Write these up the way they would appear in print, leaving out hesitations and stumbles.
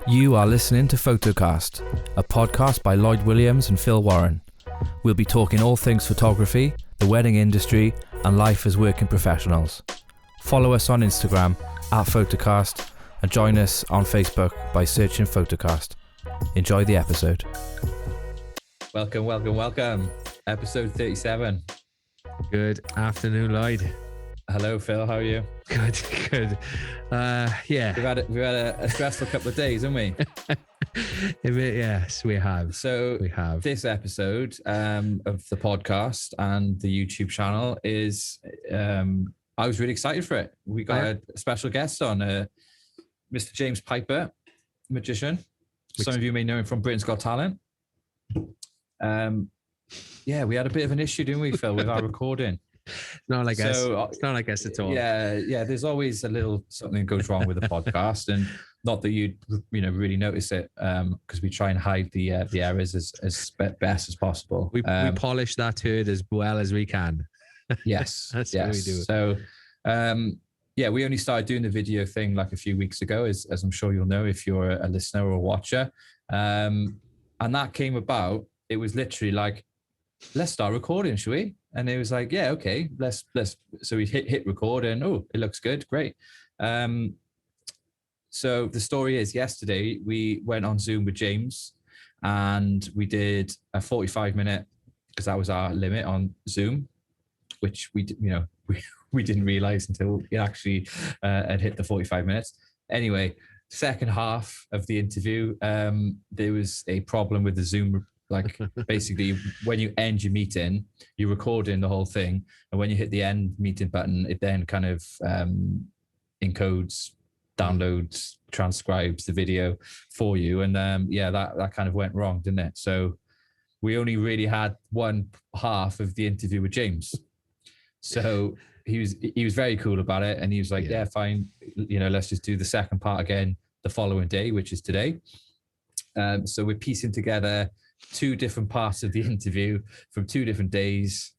You are listening to Photocast, a podcast by Lloyd Wiliams and Phil Warren. We'll be talking all things photography, the wedding industry, and life as working professionals. Follow us on Instagram @Photocast and join us on Facebook by searching Photocast. Enjoy the episode. Welcome. Episode 37. Good afternoon, Lloyd. Hello, Phil. How are you? Good. Yeah. We've had a stressful couple of days, haven't we? Yes, we have. So we have this episode of the podcast and the YouTube channel is. I was really excited for it. We got a special guest on, Mr. James Piper, magician. Some of you may know him from Britain's Got Talent. Yeah, we had a bit of an issue, didn't we, Phil, with our recording? Not like us. It's not like us at all. Yeah. There's always a little something goes wrong with the podcast, and not that you'd really notice it, because we try and hide the errors as best as possible. We polish that turd as well as we can. Yes, that's what we do. So, we only started doing the video thing like a few weeks ago, as I'm sure you'll know if you're a listener or a watcher. And that came about. It was literally like, let's start recording, shall we? And it was like, yeah, okay, let's. So we hit record, and it looks good, great. So the story is, yesterday we went on Zoom with James, and we did a 45-minute, because that was our limit on Zoom, which we didn't realize until it actually had hit the 45 minutes. Anyway, second half of the interview, there was a problem with the Zoom. Like, basically, when you end your meeting, you're recording the whole thing, and when you hit the end meeting button, it then kind of encodes, downloads, transcribes the video for you, and that kind of went wrong, didn't it? So we only really had one half of the interview with James. So he was very cool about it, and he was like, yeah fine, let's just do the second part again the following day, which is today. So we're piecing together two different parts of the interview from two different days.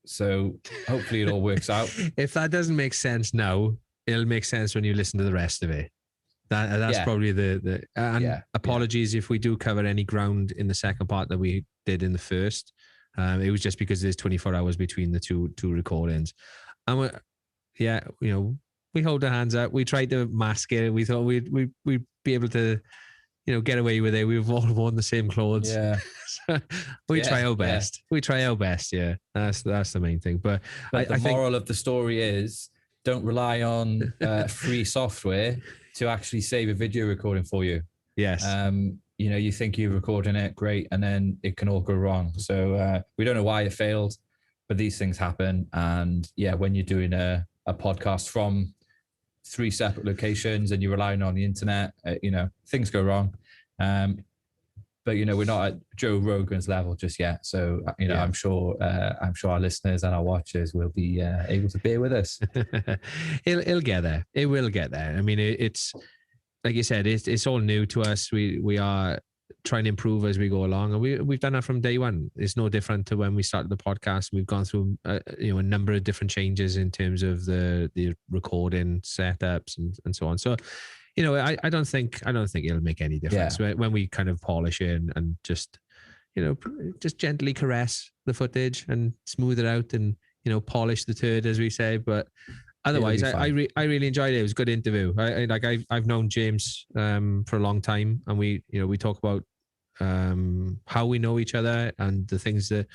So hopefully it all works out. If that doesn't make sense now, it'll make sense when you listen to the rest of it. That's probably the apologies if we do cover any ground in the second part that we did in the first. It was just because there's 24 hours between the two recordings. And we hold our hands up. We tried to mask it. We thought we'd be able to get away with it. We've all worn the same clothes. Yeah. So we try our best. We try our best. Yeah. That's the main thing. But the moral of the story is, don't rely on free software to actually save a video recording for you. Yes. You think you're recording it, great, and then it can all go wrong. So we don't know why it failed, but these things happen. And when you're doing a podcast from 3 separate locations and you're relying on the internet, things go wrong. But we're not at Joe Rogan's level just yet. So I'm sure our listeners and our watchers will be able to bear with us. It'll get there. It will get there. I mean, it's like you said, it's all new to us. We are trying to improve as we go along, and we've done that from day one. It's no different to when we started the podcast. We've gone through a number of different changes in terms of the recording setups and so on. So I don't think it'll make any difference when we kind of polish it and just gently caress the footage and smooth it out and polish the turd, as we say. But otherwise, I really enjoyed it. It was a good interview. I've known James for a long time, and we talk about how we know each other and the things that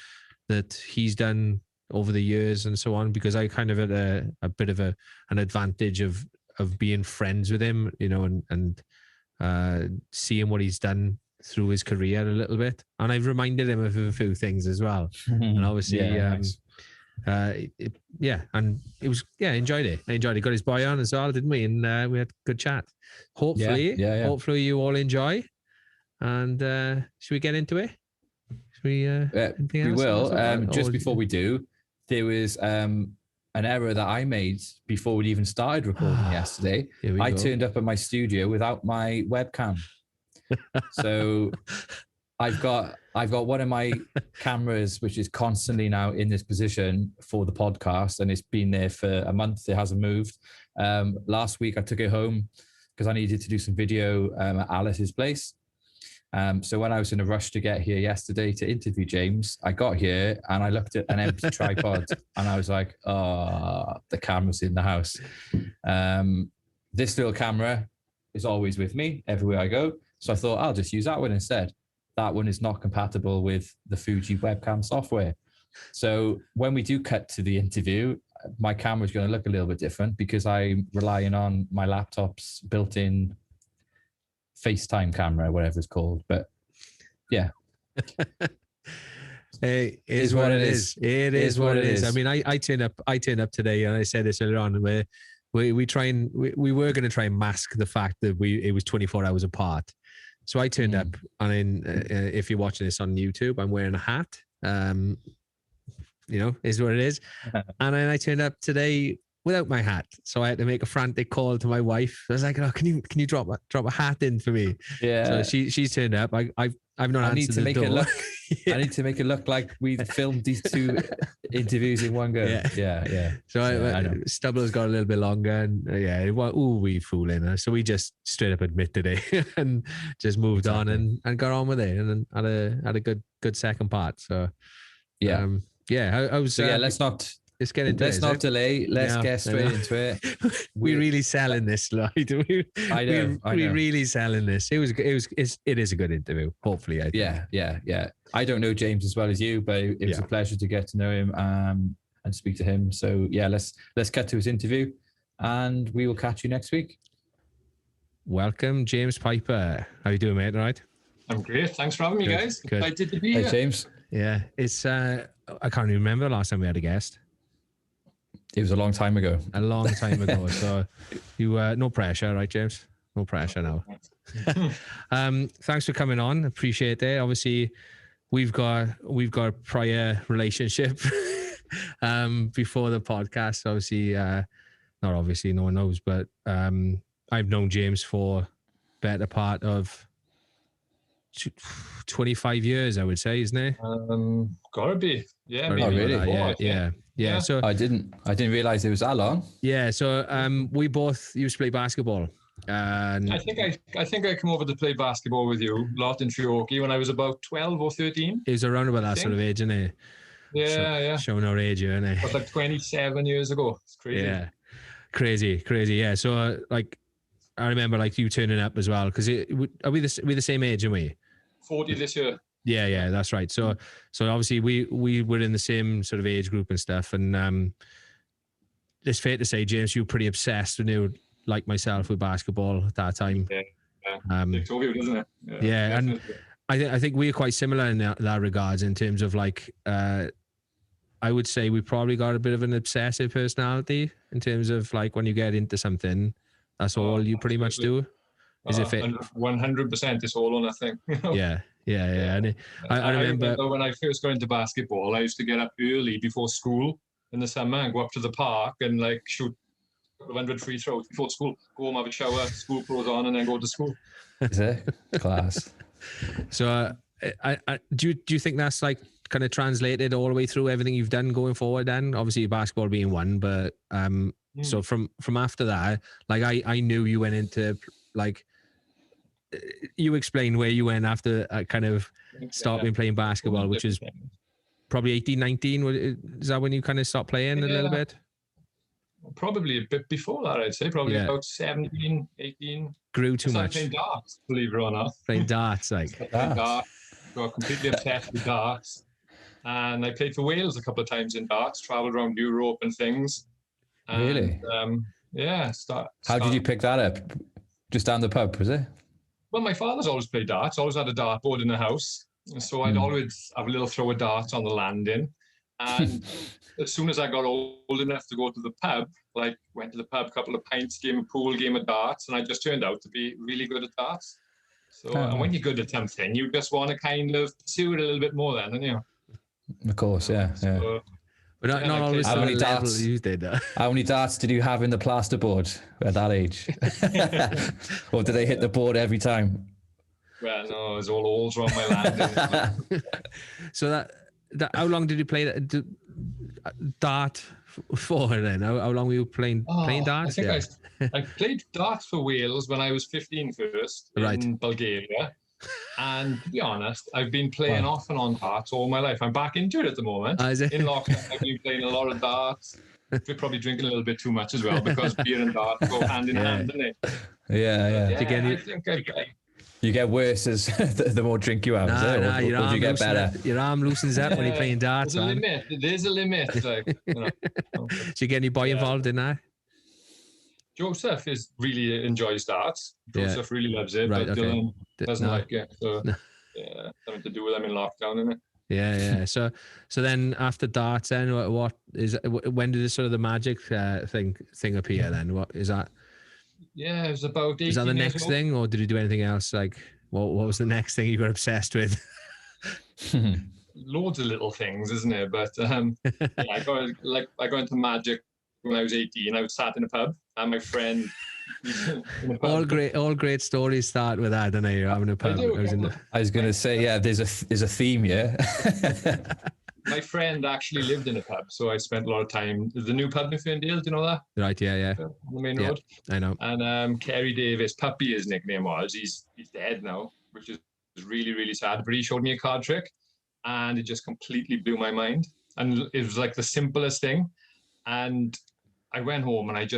he's done over the years and so on, because I kind of had a bit of an advantage of being friends with him, and seeing what he's done through his career a little bit. And I've reminded him of a few things as well. And obviously, nice. And it was, enjoyed it. I enjoyed it. Got his boy on as well, didn't we? And we had a good chat. Hopefully you all enjoy. And should we get into it? We will. Just before we do, there was an error that I made before we even started recording yesterday. I turned up at my studio without my webcam. So I've got one of my cameras, which is constantly now in this position for the podcast, and it's been there for a month. It hasn't moved. Last week I took it home, because I needed to do some video at Alice's place. So when I was in a rush to get here yesterday to interview James, I got here and I looked at an empty tripod and I was like, oh, the camera's in the house. This little camera is always with me everywhere I go. So I thought I'll just use that one instead. That one is not compatible with the Fuji webcam software. So when we do cut to the interview, my camera is going to look a little bit different because I'm relying on my laptop's built-in FaceTime camera, whatever it's called. But yeah. Hey, it is what it is. It is what it is. I mean, I turned up today, and I said this earlier on, where we were going to try and mask the fact that it was 24 hours apart. So I turned up, and if you're watching this on YouTube, I'm wearing a hat. Is what it is. And then I turned up today without my hat, so I had to make a frantic call to my wife. I was like, "Oh, can you drop a hat in for me?" Yeah. So she turned up. I've not answered the door. I need to make it look like we filmed these two interviews in one go. Yeah. So Stubble's got a little bit longer, and we fooling. So we just straight up admitted it and just moved on and got on with it, and had a good second part. So yeah. Let's get into it. Let's not delay. Let's get straight into it. We're really selling this, Lloyd. I know. We're really selling this. It is a good interview. Hopefully, I think. Yeah. I don't know James as well as you, but it was a pleasure to get to know him and speak to him. So yeah, let's get to his interview, and we will catch you next week. Welcome, James Piper. How you doing, mate? All right? I'm great. Thanks for having me, guys. Good. Excited to be here. Hey, James. Yeah, it's I can't even remember the last time we had a guest. It was a long time ago. So you no pressure, right, James? No pressure now. Thanks for coming on. Appreciate it. Obviously, we've got a prior relationship before the podcast. Obviously, not obviously, no one knows, but I've known James for better part of 25 years, I would say, isn't it? Gotta be. Yeah. Oh, really? Yeah. So I didn't realize it was that long. Yeah. So we both used to play basketball. And I think I come over to play basketball with you a lot in Treorchy when I was about 12 or 13. It was around about that sort of age, isn't it? Yeah. Showing our age here, isn't it? It was like 27 years ago. It's crazy. Yeah. Crazy. Yeah. So I remember you turning up as well, because are we the same age, aren't we? 40 this year. Yeah, that's right. So obviously we were in the same sort of age group and stuff, and it's fair to say, James, you were pretty obsessed when you, like myself, with basketball at that time. Yeah. Victoria, doesn't it? Yeah, and I think we're quite similar in that regards, in terms of I would say we probably got a bit of an obsessive personality in terms of when you get into something, that's all you pretty much do. Is it fit? 100%, it's all or nothing. Yeah. And I remember when I first got into basketball, I used to get up early before school in the summer and go up to the park and shoot 100 free throws before school. Go home, have a shower, school clothes on, and then go to school. Is it? Class. So do you think that's kind of translated all the way through everything you've done going forward then? Obviously basketball being one, but so from after that, I knew you went into you explained where you went after kind of stopping playing basketball, which is probably 18, 19. Is that when you kind of stopped playing a little bit? Probably a bit before that, I'd say. Probably about 17, 18. Grew too much. Playing darts, believe it or not. Playing darts, Playing darts. Got completely obsessed with darts. And I played for Wales a couple of times in darts, travelled around Europe and things. And, really? Start. How did you pick that up? Just down the pub, was it? Well, my father's always played darts, always had a dartboard in the house. So I'd always have a little throw of darts on the landing. And as soon as I got old enough to go to the pub, went to the pub, couple of pints, game of pool, game of darts, and I just turned out to be really good at darts. So and when you're good at something, you just want to kind of pursue it a little bit more then, don't you? Of course, yeah. But not always how many darts you did. How many darts did you have in the plasterboard at that age? Or did they hit the board every time? Well, no, it was all holes around my landing. So that how long did you play that dart for then? How long were you playing darts? I played darts for Wales when I was 15 first in Bulgaria. And to be honest, I've been playing off and on darts all my life. I'm back into it at the moment. In lockdown, I've been playing a lot of darts. We're probably drinking a little bit too much as well, because beer and darts go hand in hand, don't they? I think you get worse as the more drink you have. Or do you get better? Your arm loosens up when you're playing darts. There's a limit. Like, Do you get any boy involved in that? Joseph really enjoys darts. Joseph really loves it, but Dylan doesn't like it. So something to do with them in lockdown, isn't it? Yeah. So then after darts, then when did the magic thing appear? Then what is that? Yeah, it was about 18 years. Is that the next thing, or did you do anything else? Like, what was the next thing you got obsessed with? Loads of little things, isn't it? But I got into magic when I was 18. I was sat in a pub, and my friend. All great stories start with that, don't they? You're having a pub. I was going to say, there's a theme, yeah. My friend actually lived in a pub, so I spent a lot of time. The new pub in Ferndale, do you know that? Right, yeah. On the main road. I know. And Kerry Davis, Puppy, his nickname was. He's dead now, which is really, really sad. But he showed me a card trick, and it just completely blew my mind. And it was like the simplest thing. And I went home, and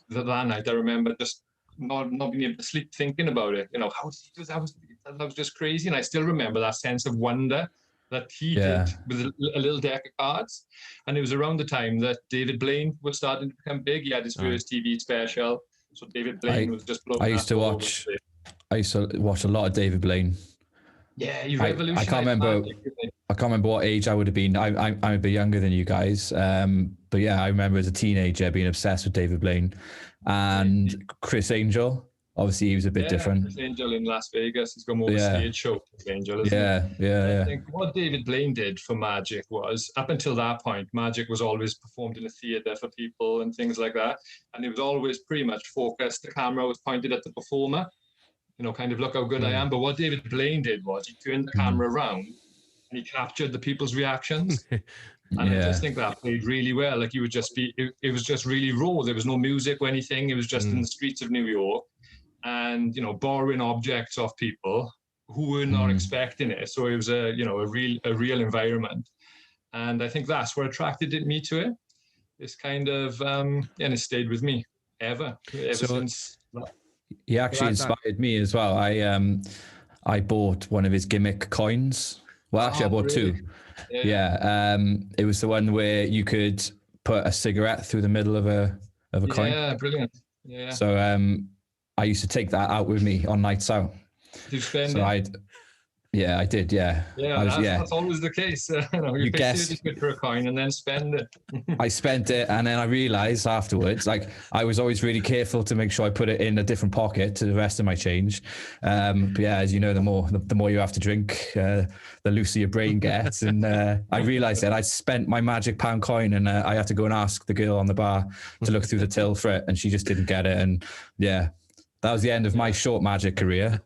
that night I remember just not being able to sleep thinking about it. How did he do that? That was just crazy. And I still remember that sense of wonder that he did with a little deck of cards. And it was around the time that David Blaine was starting to become big. He had his first TV special. So David Blaine was just blowing. I used to watch a lot of David Blaine. Yeah, he revolutionized. I can't remember what age I would have been. I'm a bit younger than you guys. But yeah, I remember as a teenager being obsessed with David Blaine and Chris Angel. Obviously, he was a bit different. Chris Angel in Las Vegas. He's got more of a stage show. Chris Angel, isn't he? I think what David Blaine did for magic was, up until that point, magic was always performed in a theatre for people and things like that. And it was always pretty much focused. The camera was pointed at the performer. Kind of look how good I am. But what David Blaine did was he turned the camera around and he captured the people's reactions. And I just think that played really well. Like you would just it was just really raw. There was no music or anything. It was just in the streets of New York and, borrowing objects off people who were not expecting it. So it was a real environment. And I think that's what attracted me to it. It's kind of, and it stayed with me ever since. He actually inspired me as well. I bought one of his gimmick coins. Well, actually, I bought two. Yeah. It was the one where you could put a cigarette through the middle of a coin. Yeah, brilliant. Yeah. So I used to take that out with me on nights out. Did you spend it? Yeah, I did. Yeah. Yeah, that's always the case. You pay 30 quid for a coin and then spend it. I spent it, and then I realized afterwards, like I was always really careful to make sure I put it in a different pocket to the rest of my change. But yeah, as you know, the more you have to drink, the looser your brain gets. And I realized that I spent my magic pound coin, and I had to go and ask the girl on the bar to look through the till for it, and she just didn't get it. And yeah, that was the end of my short magic career.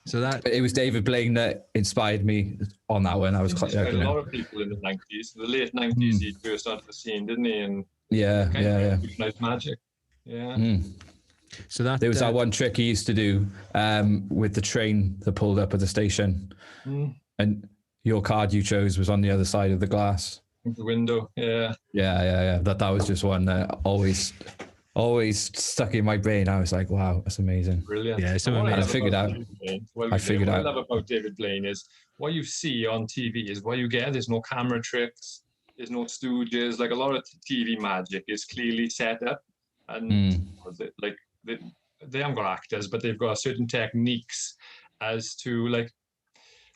So it was David Blaine that inspired me on that one. I was quite a lot of people in the 90s, the late 90s. He burst onto the scene, didn't he? And nice magic. Yeah. So there was that one trick he used to do with the train that pulled up at the station, and your card you chose was on the other side of the glass. The window. Yeah. That was just one that always stuck in my brain. I was like, wow, that's amazing. Brilliant. Yeah, I figured out. What I love about David Blaine is what you see on TV is what you get. There's no camera tricks. There's no stooges. Like a lot of TV magic is clearly set up. And they haven't got actors, but they've got certain techniques as to, like,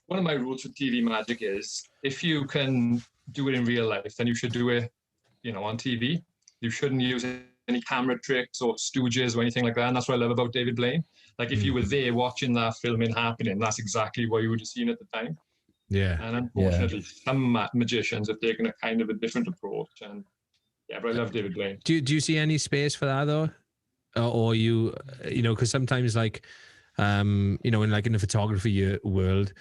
one of my rules for TV magic is if you can do it in real life, then you should do it, on TV. You shouldn't use any camera tricks or stooges or anything like that. And that's what I love about David Blaine. Like if you were there watching that filming happening, that's exactly what you would have seen at the time. Yeah. And unfortunately, some magicians have taken a kind of a different approach. And but I love David Blaine. Do you see any space for that though? Or because sometimes in the photography world,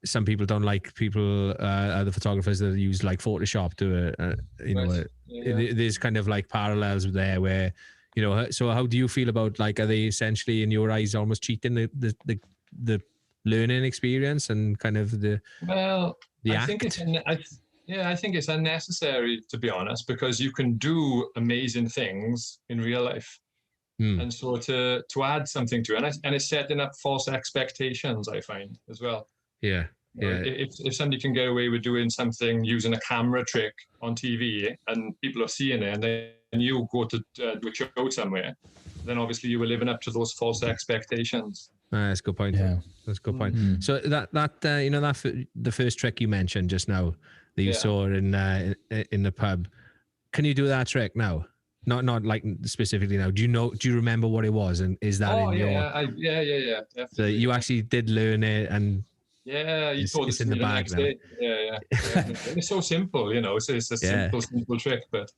some people don't like people, the photographers that use like Photoshop to, there's kind of like parallels there where, so how do you feel about, like, are they essentially in your eyes almost cheating the learning experience and kind of the I think act? I think it's unnecessary, to be honest, because you can do amazing things in real life. And so to add something to it, and it's setting up false expectations, I find, as well. Yeah. If somebody can get away with doing something using a camera trick on TV and people are seeing it, and then you go to do a show somewhere, then obviously you were living up to those false expectations. That's a good point. Yeah. That's a good point. So that the first trick you mentioned just now that you saw in the pub, can you do that trick now? Not like specifically now. Do you remember what it was? And is that yeah. So you actually did learn it, and you told it's in the bag now. Yeah. It's so simple, It's a simple trick, but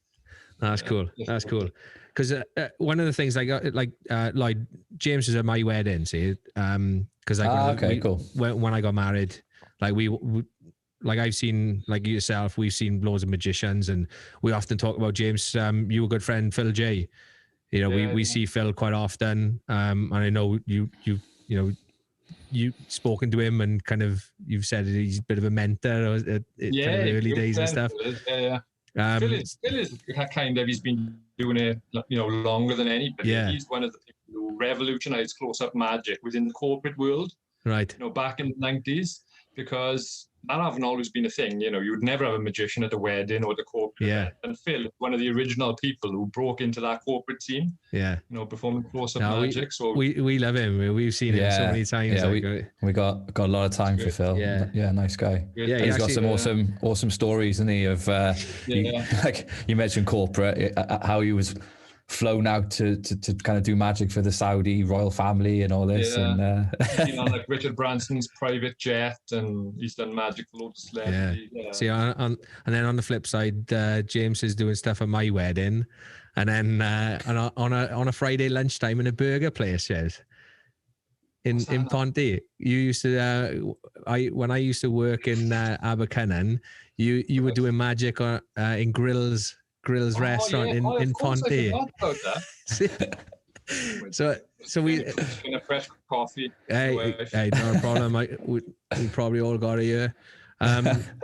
that's cool. That's cool. Because one of the things like James was at my wedding, see, because cool. When I got married, like we like I've seen, like yourself, we've seen loads of magicians, and we often talk about James. You a good friend, Phil J. We see Phil quite often, and I know you've spoken to him and kind of you've said he's a bit of a mentor kind of early days and stuff. Phil is kind of, he's been doing it longer than anybody. He's one of the people who revolutionized close-up magic within the corporate world, right? Back in the 90s, because that haven't always been a thing. You would never have a magician at a wedding or the corporate event. And Phil is one of the original people who broke into that corporate scene. Performing close-up magic. So we love him. We've seen him so many times. Yeah, we got a lot of time for Phil. Yeah, nice guy. Yeah, he's got some awesome stories, isn't he? Of like you mentioned corporate, how he was flown out to kind of do magic for the Saudi royal family and all this. And on like Richard Branson's private jet, and he's done magic for loads of celebrities. See, and then on the flip side, James is doing stuff at my wedding, and then on a Friday lunchtime in a burger place, in Ponty. You used to when I used to work in Abercynon, you were doing magic in Grills restaurant in Ponty. So we in a fresh coffee. Hey, no problem. We probably all got it here.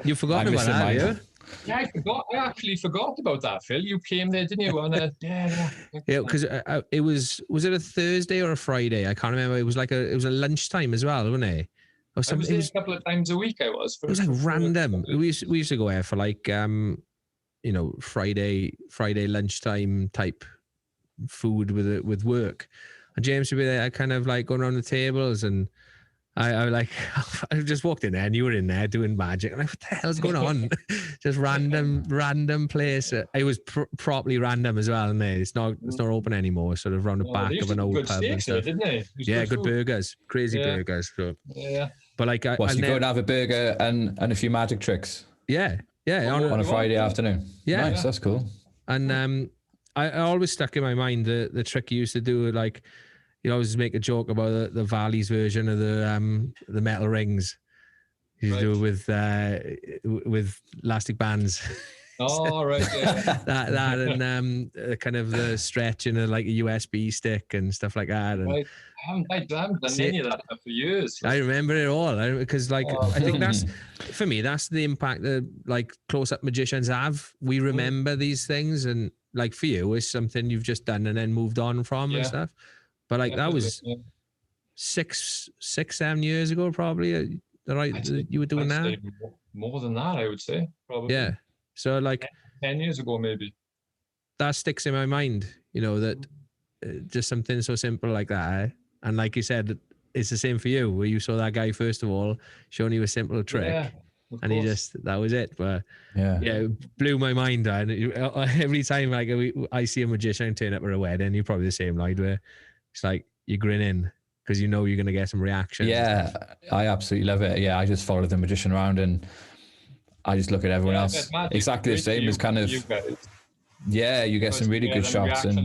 You've forgotten about that, have you? Yeah, I forgot. I actually forgot about that, Phil. You came there, didn't you? Because it was it a Thursday or a Friday? I can't remember. It was a lunchtime as well, wasn't it? Or something. It was a couple of times a week. It was like random. We used to go there for like Friday lunchtime type food with work, and James would be there, kind of like going around the tables, and I just walked in there and you were in there doing magic. I'm like, what the hell's going on? Just random place. It was properly random as well, and it's not open anymore. Sort of around the back of an old pub and stuff. Didn't they? Good burgers, crazy burgers. So. Yeah. But like, you go and have a burger and a few magic tricks. Yeah. On a Friday afternoon. Yeah, nice. That's cool. And I always stuck in my mind the trick you used to do, like. You always make a joke about the Valley's version of the metal rings. You do it with elastic bands. Oh, right. Yeah. that and kind of the stretching of like a USB stick and stuff like that. And right. I haven't done any of that for years. I remember it all because I think that's, for me, that's the impact that like close-up magicians have. We remember these things, and like for you, it's something you've just done and then moved on from and stuff. But like that was 6-7 years ago, probably. Right, you were doing that. More than that, I would say. Probably. Yeah. So like 10 years ago, maybe. That sticks in my mind. That just something so simple like that. And like you said, it's the same for you, where you saw that guy first of all showing you a simple trick, and that was it. But it blew my mind. And every time like I see a magician turn up at a wedding, you're probably the same, Lloyd, where it's like you're grinning because you're going to get some reaction. Yeah, I absolutely love it. Yeah, I just follow the magician around and I just look at everyone else. Exactly the same as kind of. You get some really good shots. And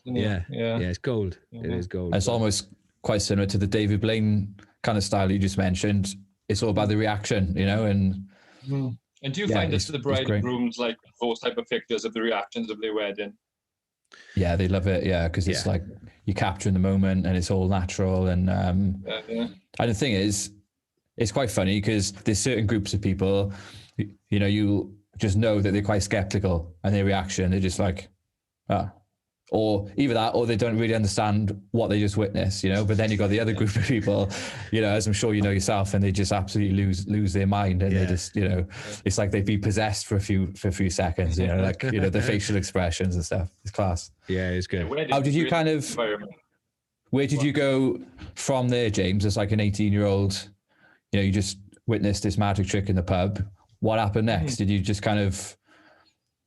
it's gold. It is gold. It's almost quite similar to the David Blaine kind of style you just mentioned. it's all about the reaction, you know, and And do you Yeah, find it's- this the it's bride great. and grooms like those type of pictures of the reactions of their wedding? yeah, they love it. Yeah, because it's Yeah. like you're capturing the moment and it's all natural. And Yeah. and the thing is, it's quite funny because there's certain groups of people, you know, you just know that they're quite skeptical, and their reaction, they're just like, ah. Or either that, or they don't really understand what they just witnessed, you know. But then you got the other group of people, you know, as I'm sure you know yourself, and they just absolutely lose their mind, and they just, you know, it's like they'd be possessed for a few seconds, you know, like, you know, the facial expressions and stuff. It's class. Yeah, it's good. How did you kind of? environment? Where did you go from there, James? As like an 18-year-old, you know, you just witnessed this magic trick in the pub. What happened next? Did you just kind of,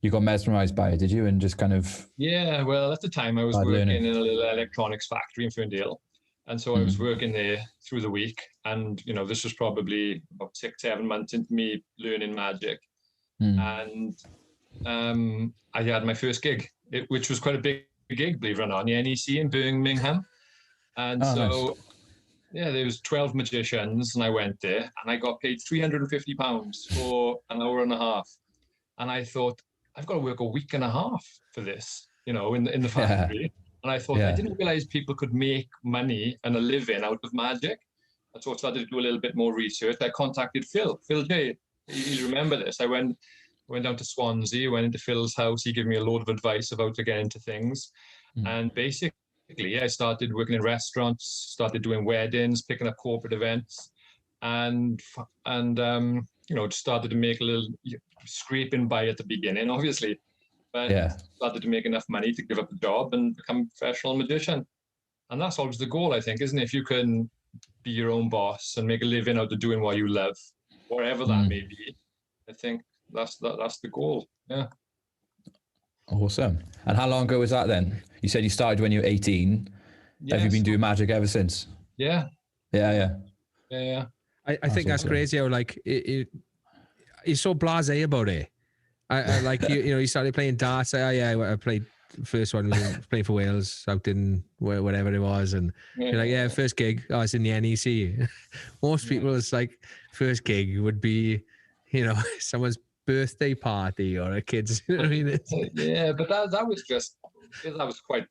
you got mesmerized by it, did you? And just kind of, Yeah, well, at the time I was Bad working learning. in a little electronics factory in Ferndale. And so I was working there through the week. And, you know, this was probably about 6-7 months into me learning magic. And I had my first gig, which was quite a big gig, believe it or not, in the NEC in Birmingham. And nice. yeah, there was 12 magicians, and I went there, and I got paid £350 for an hour and a half. And I thought, I've got to work a week and a half for this, you know, in the factory. And I thought, I didn't realize people could make money and a living out of magic. And so I started to do a little bit more research. I contacted Phil J. You remember this? I went down to Swansea, went into Phil's house. He gave me a load of advice about to get into things. And basically, I started working in restaurants, started doing weddings, picking up corporate events, and you know, started to make a little scraping by at the beginning, obviously, but started to make enough money to give up the job and become a professional magician. And that's always the goal, I think, isn't it? If you can be your own boss and make a living out of doing what you love, whatever that may be, I think that's the goal. Yeah. Awesome. And how long ago was that then? You said you started when you were 18. Have you been doing magic ever since? Yeah. Yeah. I think that's awesome. crazy how like he's so blasé about it. I like you know, he started playing darts. I played first one was playing for Wales out in whatever it was, and you're like, first gig, it's in the NEC. Most people, it's like first gig would be, you know, someone's birthday party or a kid's, you know what I mean? Yeah, but that was quite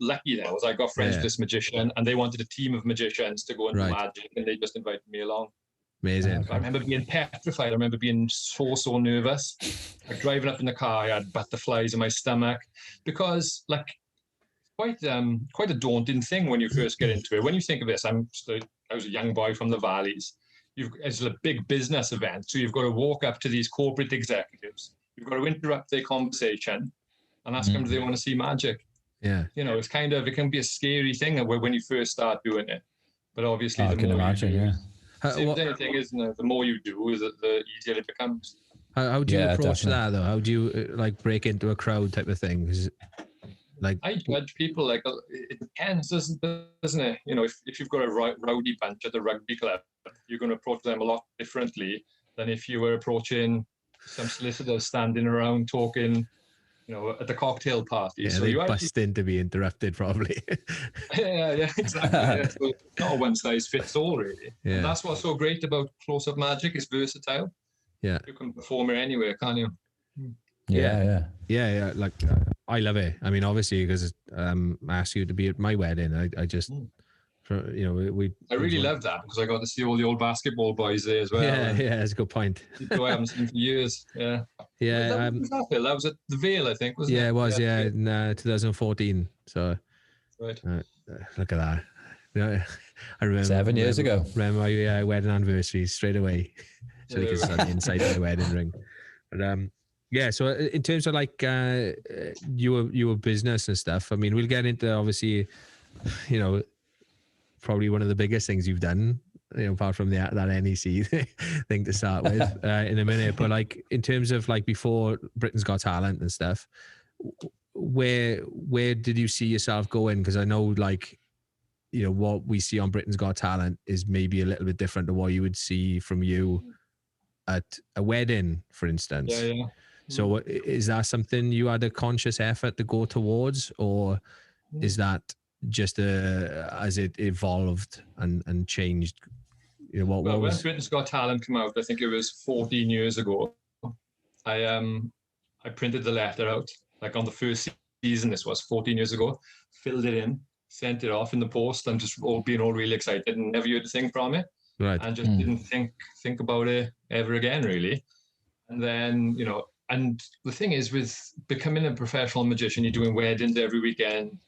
lucky then. Was I got friends with this magician, and they wanted a team of magicians to go and do magic, and they just invited me along. Amazing. I remember being petrified. I remember being so nervous. Like driving up in the car, I had butterflies in my stomach because, like, quite a daunting thing when you first get into it. When you think of this, I was a young boy from the valleys. It's a big business event, so you've got to walk up to these corporate executives. You've got to interrupt their conversation and ask them, do they want to see magic? Yeah. You know, it can be a scary thing when you first start doing it. But obviously, I can imagine, yeah. Same thing, isn't it? The more you do, the easier it becomes. How do you approach definitely. that though? How do you like break into a crowd type of thing? Like I judge people like it depends, doesn't it? You know, if you've got a rowdy bunch at the rugby club, you're going to approach them a lot differently than if you were approaching some solicitors standing around talking, you know, at the cocktail party. Yeah, so they you bust in to be interrupted probably. yeah, exactly. Yeah. So it's not a one size fits all, really. Yeah. And that's what's so great about close-up magic. It's versatile. Yeah, you can perform it anywhere, can't you? Yeah. Like I love it. I mean, obviously, because I asked you to be at my wedding. I just, you know, I really love that because I got to see all the old basketball boys there as well. Yeah, that's a good point. People I haven't seen for years. Yeah. Yeah. That was at the Vale, I think, wasn't it? Yeah, it was. Yeah, in 2014. So, right. Look at that. Yeah, I remember 7 years ago. Remember my wedding anniversary straight away. So they could stand inside my wedding ring. But yeah. So in terms of like your business and stuff, I mean, we'll get into obviously, you know, probably one of the biggest things you've done, you know, apart from that NEC thing to start with in a minute. But like in terms of like before Britain's Got Talent and stuff, where did you see yourself going? Because I know like, you know, what we see on Britain's Got Talent is maybe a little bit different to what you would see from you at a wedding, for instance. Yeah. So is that something you had a conscious effort to go towards, or is that just as it evolved and changed You know, what Well, when was? Britain's Got Talent came out, I think it was 14 years ago. I printed the letter out, like on the first season. This was 14 years ago. Filled it in, sent it off in the post, and just being all really excited and never heard a thing from it, Right. and just didn't think about it ever again, really. And then, you know, and the thing is, with becoming a professional magician, you're doing weddings every weekend,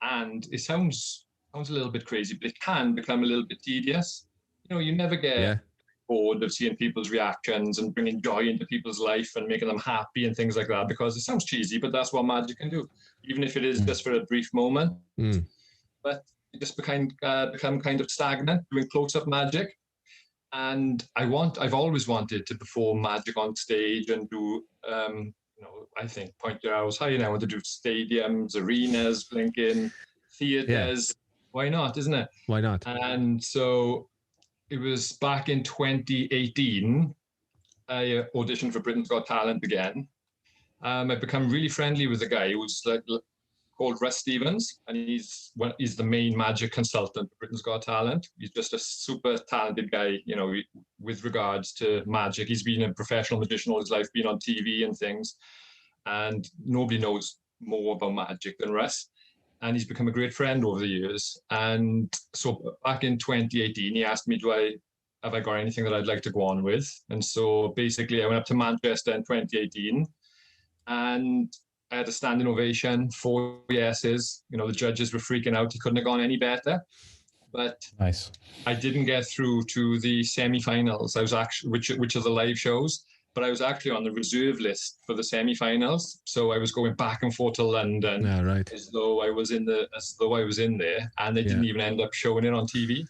and it sounds a little bit crazy, but it can become a little bit tedious. You know, you never get bored of seeing people's reactions and bringing joy into people's life and making them happy and things like that, because it sounds cheesy, but that's what magic can do, even if it is just for a brief moment. But you just become kind of stagnant doing close-up magic. And I've always wanted to perform magic on stage and do, you know, I think point your arrows high, and I want to do stadiums, arenas, blinking, theaters. Why not, isn't it? Why not? And so it was back in 2018, I auditioned for Britain's Got Talent again. I've become really friendly with a guy who's called Russ Stevens, and he's the main magic consultant for Britain's Got Talent. He's just a super talented guy, you know, with regards to magic. He's been a professional magician all his life, been on TV and things, and nobody knows more about magic than Russ. And he's become a great friend over the years. And so back in 2018, he asked me, have I got anything that I'd like to go on with? And so basically I went up to Manchester in 2018, and I had a standing ovation, 4 yeses. You know, the judges were freaking out. He couldn't have gone any better. But Nice. I didn't get through to the semi-finals. I was actually, which are the live shows, but I was actually on the reserve list for the semi-finals. So I was going back and forth to London as though I was in there, and they didn't even end up showing it on TV.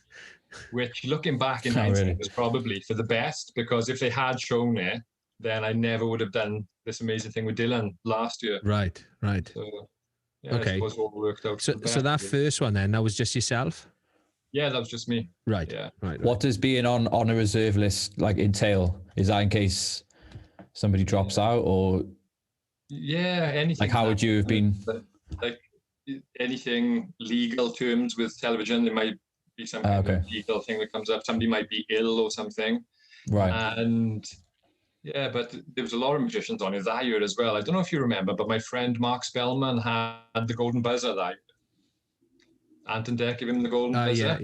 Which, looking back in hindsight, was probably for the best, because if they had shown it, then I never would have done this amazing thing with Dylan last year. Right. So, Okay. I suppose it all worked out. So that first one then, that was just yourself? Yeah, that was just me. Right. Yeah. Right. What does being on a reserve list like entail? Is that in case somebody drops out, or anything? Like, how would you have been? Like anything legal terms with television, there might be some kind of legal thing that comes up. Somebody might be ill or something. Right. And yeah, but there was a lot of magicians on it that year as well. I don't know if you remember, but my friend Mark Spellman had the golden buzzer that year. Anton Deck gave him the golden buzzer.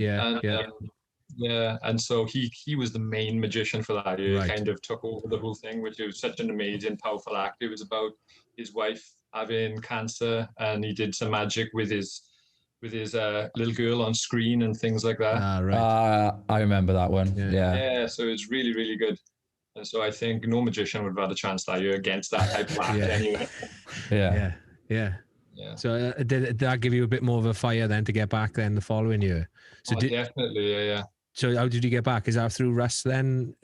And so he was the main magician for that year. He kind of took over the whole thing, which was such an amazing, powerful act. It was about his wife having cancer, and he did some magic with his little girl on screen and things like that. I remember that one. Yeah, so it's really, really good. And so I think no magician would have had a chance that year against that type of act anyway. Yeah. So did that give you a bit more of a fire then to get back then the following year? So definitely, yeah. So how did you get back? Is that through Russ then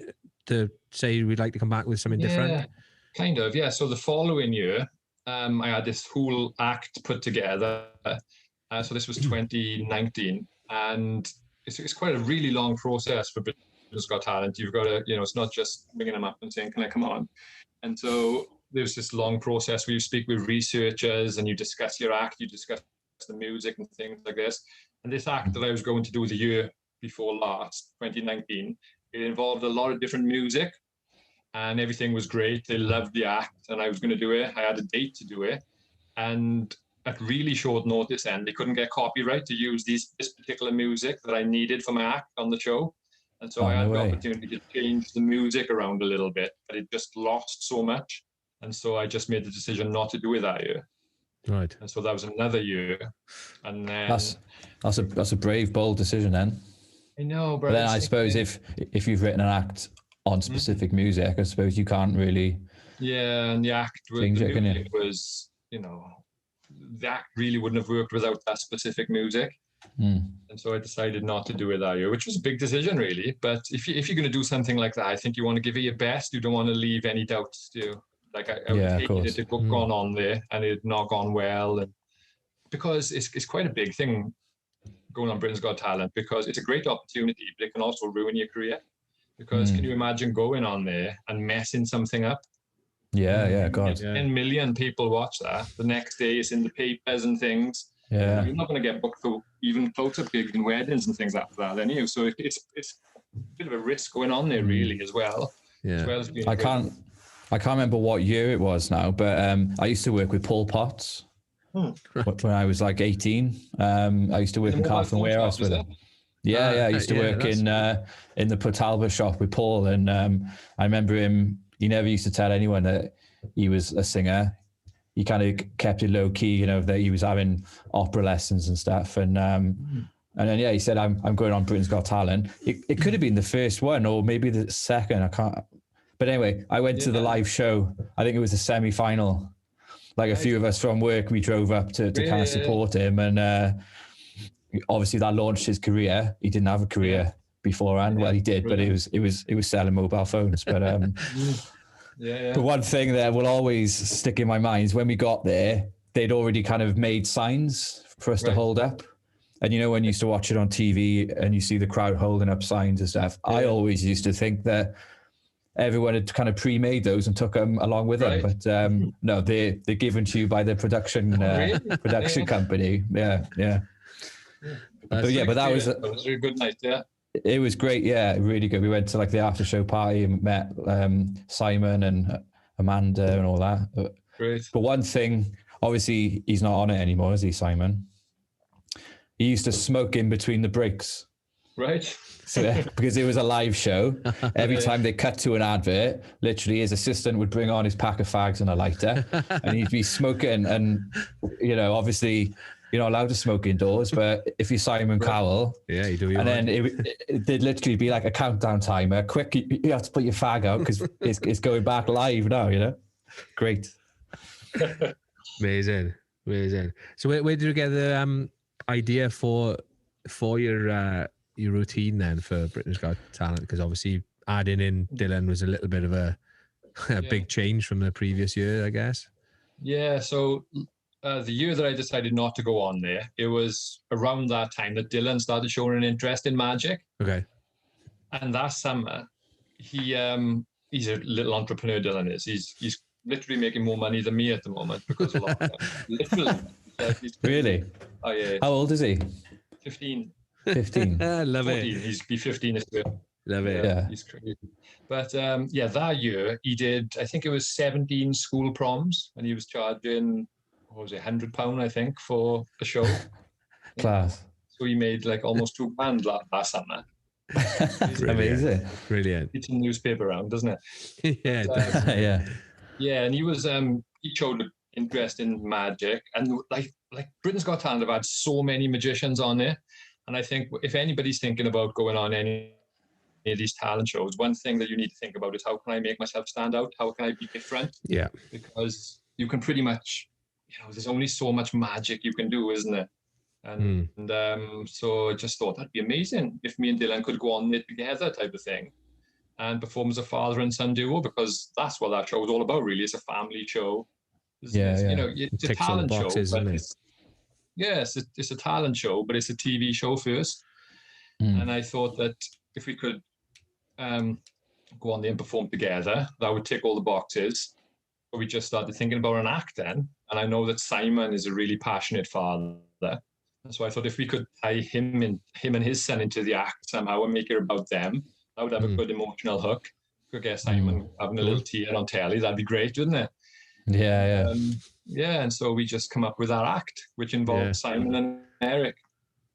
to say we'd like to come back with something different? Kind of, yeah. So the following year, I had this whole act put together. So this was 2019, and it's quite a really long process for Britain's Got Talent. You've got to, it's not just ringing them up and saying, "Can I come on?" And so there's this long process where you speak with researchers and you discuss your act, you discuss the music and things like this. And this act that I was going to do the year before last, 2019, it involved a lot of different music, and everything was great. They loved the act, and I was going to do it. I had a date to do it, and at really short notice, and they couldn't get copyright to use this particular music that I needed for my act on the show. And so I had the opportunity to change the music around a little bit, but it just lost so much. And so I just made the decision not to do it that year. Right. And so that was another year. And then that's a brave, bold decision then. I know, but then I suppose if you've written an act on specific music, I suppose you can't really and the act change it, can you? Was, the act really wouldn't have worked without that specific music. And so I decided not to do it that year, which was a big decision, really. But if you're going to do something like that, I think you want to give it your best. You don't want to leave any doubts to you. Like I would hate it to have gone on there and it had not gone well, and because it's quite a big thing going on Britain's Got Talent, because it's a great opportunity, but it can also ruin your career. Because can you imagine going on there and messing something up? Yeah, God. 10 million people watch that. The next day it's in the papers and things. Yeah, you're not going to get booked for even close-up gigs and weddings and things after that, then you. So it's bit of a risk going on there, really, as well. Yeah. As well as being I can't remember what year it was now, but I used to work with Paul Potts when I was like 18. I used to work in Carlton Warehouse with him. Yeah. I used to work in the Portalba shop with Paul, and I remember him. He never used to tell anyone that he was a singer. He kind of kept it low key, you know, that he was having opera lessons and stuff. And then he said, "I'm going on Britain's Got Talent." It could have been the first one, or maybe the second. I can't. But anyway, I went to the live show. I think it was the semi-final. Like a few of us from work, we drove up to kind of support him, and obviously that launched his career. He didn't have a career beforehand. Well, he did, but it was selling mobile phones. But but one thing that will always stick in my mind is when we got there, they'd already kind of made signs for us to hold up. And you know, when you used to watch it on TV and you see the crowd holding up signs and stuff, I always used to think that everyone had kind of pre-made those and took them along with them. But no, they're given to you by the production company. Yeah. But that was a good night. Yeah. It was great. Yeah, really good. We went to like the after show party and met Simon and Amanda and all that. Great. But one thing, obviously he's not on it anymore, is he, Simon? He used to smoke in between the breaks. Right. So, because it was a live show, every time they cut to an advert, literally his assistant would bring on his pack of fags and a lighter, and he'd be smoking. And you know, obviously, you're not allowed to smoke indoors, but if you're Simon Cowell, you do. And then it'd literally be like a countdown timer. Quick, you have to put your fag out because it's going back live now. You know, great. Amazing. So where did you get the idea for your routine then for Britain's Got Talent? Because obviously adding in Dylan was a little bit of a big change from the previous year, I guess. Yeah. So the year that I decided not to go on there, it was around that time that Dylan started showing an interest in magic. Okay. And that summer, he's a little entrepreneur. Dylan is. He's literally making more money than me at the moment because of lockdown. Literally. Really? Oh yeah. How old is he? 15. 15. Love 14. it. He's be 15 this year. Love it. Yeah. He's crazy. But that year he did, I think it was 17 school proms, and he was charging, what was it, £100, I think, for a show. Class. So he made like almost £2 last summer. Amazing. Brilliant. It's in the newspaper around, doesn't it? Yeah. Yeah. Yeah, and he was he showed interest in magic, and like Britain's Got Talent have had so many magicians on there, and I think if anybody's thinking about going on any of these talent shows, one thing that you need to think about is how can I make myself stand out? How can I be different? Yeah. Because you can pretty much, there's only so much magic you can do, isn't it? And so I just thought that'd be amazing if me and Dylan could go on there together, type of thing, and perform as a father and son duo, because that's what that show is all about, really. It's a family show. It's a talent show, but it's a talent show, but it's a TV show first. And I thought that if we could go on there and perform together, that would tick all the boxes. But we just started thinking about an act then, and I know that Simon is a really passionate father, and so I thought if we could tie him and his son into the act somehow and make it about them, that would have a good emotional hook. Could get Simon having a little tear on telly, that'd be great, wouldn't it? Yeah. And so we just come up with that act, which involved Simon and Eric.